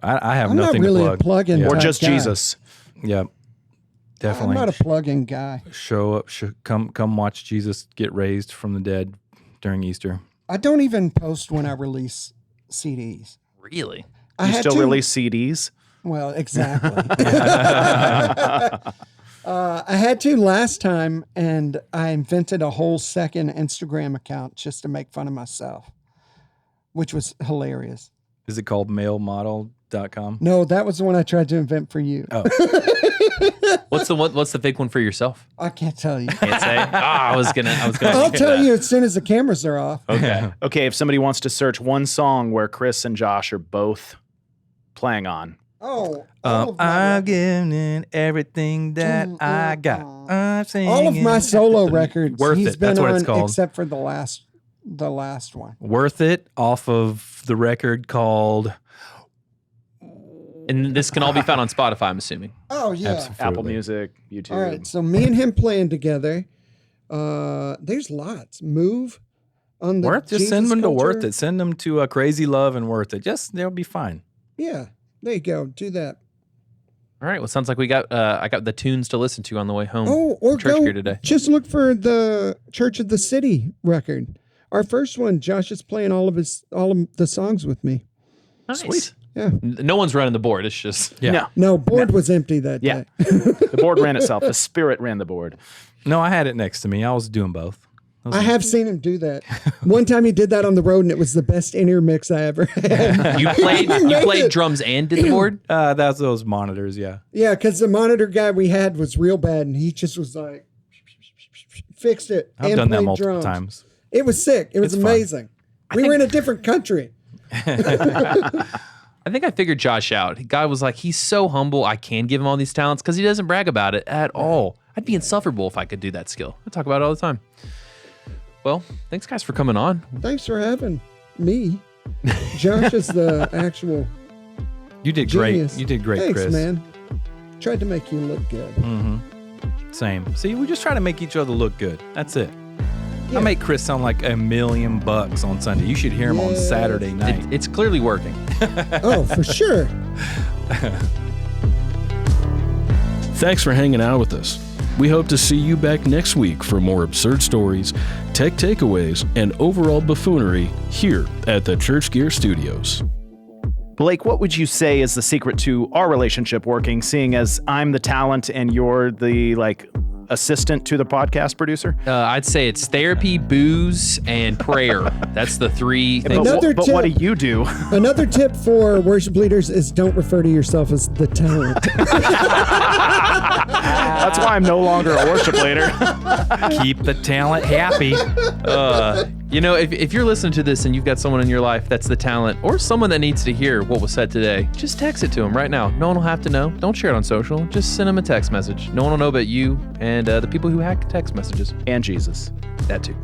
Speaker 5: I have
Speaker 4: I'm
Speaker 5: nothing
Speaker 4: not really
Speaker 5: to
Speaker 4: a
Speaker 5: plug.
Speaker 4: plug-in
Speaker 1: Or
Speaker 4: type
Speaker 1: just
Speaker 4: guy.
Speaker 1: Jesus.
Speaker 5: Yep. Definitely.
Speaker 4: I'm not a plug-in guy.
Speaker 5: Show up. Come watch Jesus get raised from the dead during Easter.
Speaker 4: I don't even post when I release CDs.
Speaker 2: Really?
Speaker 4: I
Speaker 1: You
Speaker 4: had
Speaker 1: still
Speaker 4: to-
Speaker 1: release CDs?
Speaker 4: Well, exactly. I had to last time, and I invented a whole second Instagram account just to make fun of myself, which was hilarious.
Speaker 5: Is it called malemodel.com?
Speaker 4: No, that was the one I tried to invent for you.
Speaker 5: Oh.
Speaker 2: What's the fake one for yourself?
Speaker 4: I can't tell you.
Speaker 2: Can't say. I was gonna.
Speaker 4: I'll tell you as soon as the cameras are off.
Speaker 2: Okay.
Speaker 1: Okay, if somebody wants to search one song where Chris and Josh are both playing on.
Speaker 4: Oh, all of my
Speaker 5: I'm
Speaker 4: records.
Speaker 5: giving everything that I got. I'm singing.
Speaker 4: All of my solo records.
Speaker 5: Worth
Speaker 4: he's
Speaker 5: It.
Speaker 4: been
Speaker 5: That's what
Speaker 4: on,
Speaker 5: it's called.
Speaker 4: except for the last one.
Speaker 5: Worth It off of the record called
Speaker 2: And this can all be found on Spotify, I'm assuming.
Speaker 4: Oh yeah.
Speaker 5: Absolutely.
Speaker 1: Apple Music, YouTube.
Speaker 4: All right, so me and him playing together. There's lots. Move on the
Speaker 5: Worth. Just
Speaker 4: Jesus
Speaker 5: send them to
Speaker 4: Culture.
Speaker 5: Worth It. Send them to Crazy Love and Worth It. Just they'll be fine.
Speaker 4: Yeah, there you go. Do that.
Speaker 2: All right. Well, sounds like we got. I got the tunes to listen to on the way home.
Speaker 4: Oh, or
Speaker 2: from church
Speaker 4: go
Speaker 2: here today.
Speaker 4: just look for the Church of the City record. Our first one, Josh is playing all of the songs with me.
Speaker 2: Nice.
Speaker 1: Sweet.
Speaker 4: Yeah.
Speaker 2: No one's running the board. It's just.
Speaker 5: Yeah.
Speaker 1: No,
Speaker 4: No, board was empty that
Speaker 1: Yeah.
Speaker 4: day.
Speaker 1: the board ran itself. The Spirit ran the board.
Speaker 5: No, I had it next to me. I was doing both.
Speaker 4: I have seen him do that. One time he did that on the road, and it was the best in-ear mix I ever had.
Speaker 2: You played
Speaker 4: it.
Speaker 2: drums and did the board.
Speaker 5: That's those monitors. Yeah.
Speaker 4: Yeah, because the monitor guy we had was real bad, and he just was like, fixed it.
Speaker 5: I've
Speaker 4: and
Speaker 5: done that
Speaker 4: played
Speaker 5: multiple
Speaker 4: drums.
Speaker 5: times.
Speaker 4: It was sick. It was
Speaker 5: It's fun.
Speaker 4: amazing. We were in a different country.
Speaker 2: I think I figured Josh out. The guy was like, he's so humble. I can give him all these talents because he doesn't brag about it at all. I'd be insufferable if I could do that skill. I talk about it all the time. Well, thanks guys for coming on.
Speaker 4: Thanks for having me. Josh is the actual
Speaker 5: You did
Speaker 4: genius.
Speaker 5: great. You did great,
Speaker 4: Thanks,
Speaker 5: Chris.
Speaker 4: man. Tried to make you look good.
Speaker 5: Same. See, we just try to make each other look good. That's it.
Speaker 4: Yeah.
Speaker 5: I make Chris sound like $1 million on Sunday. You should hear him on
Speaker 4: Yes.
Speaker 5: Saturday night.
Speaker 2: It's clearly working.
Speaker 4: Oh, for sure.
Speaker 3: Thanks for hanging out with us. We hope to see you back next week for more absurd stories, tech takeaways, and overall buffoonery here at the Church Gear Studios.
Speaker 1: Blake, what would you say is the secret to our relationship working, seeing as I'm the talent and you're the assistant to the podcast producer?
Speaker 2: I'd say it's therapy, booze, and prayer. That's the three things.
Speaker 4: Another
Speaker 1: But what do
Speaker 4: tip.
Speaker 1: you do?
Speaker 4: Another tip for worship leaders is don't refer to yourself as the talent.
Speaker 1: That's why I'm no longer a worship leader.
Speaker 5: Keep the talent happy.
Speaker 2: You know, if you're listening to this and you've got someone in your life that's the talent or someone that needs to hear what was said today, just text it to them right now. No one will have to know. Don't share it on social. Just send them a text message. No one will know but you and the people who hack text messages.
Speaker 1: And Jesus.
Speaker 2: That too.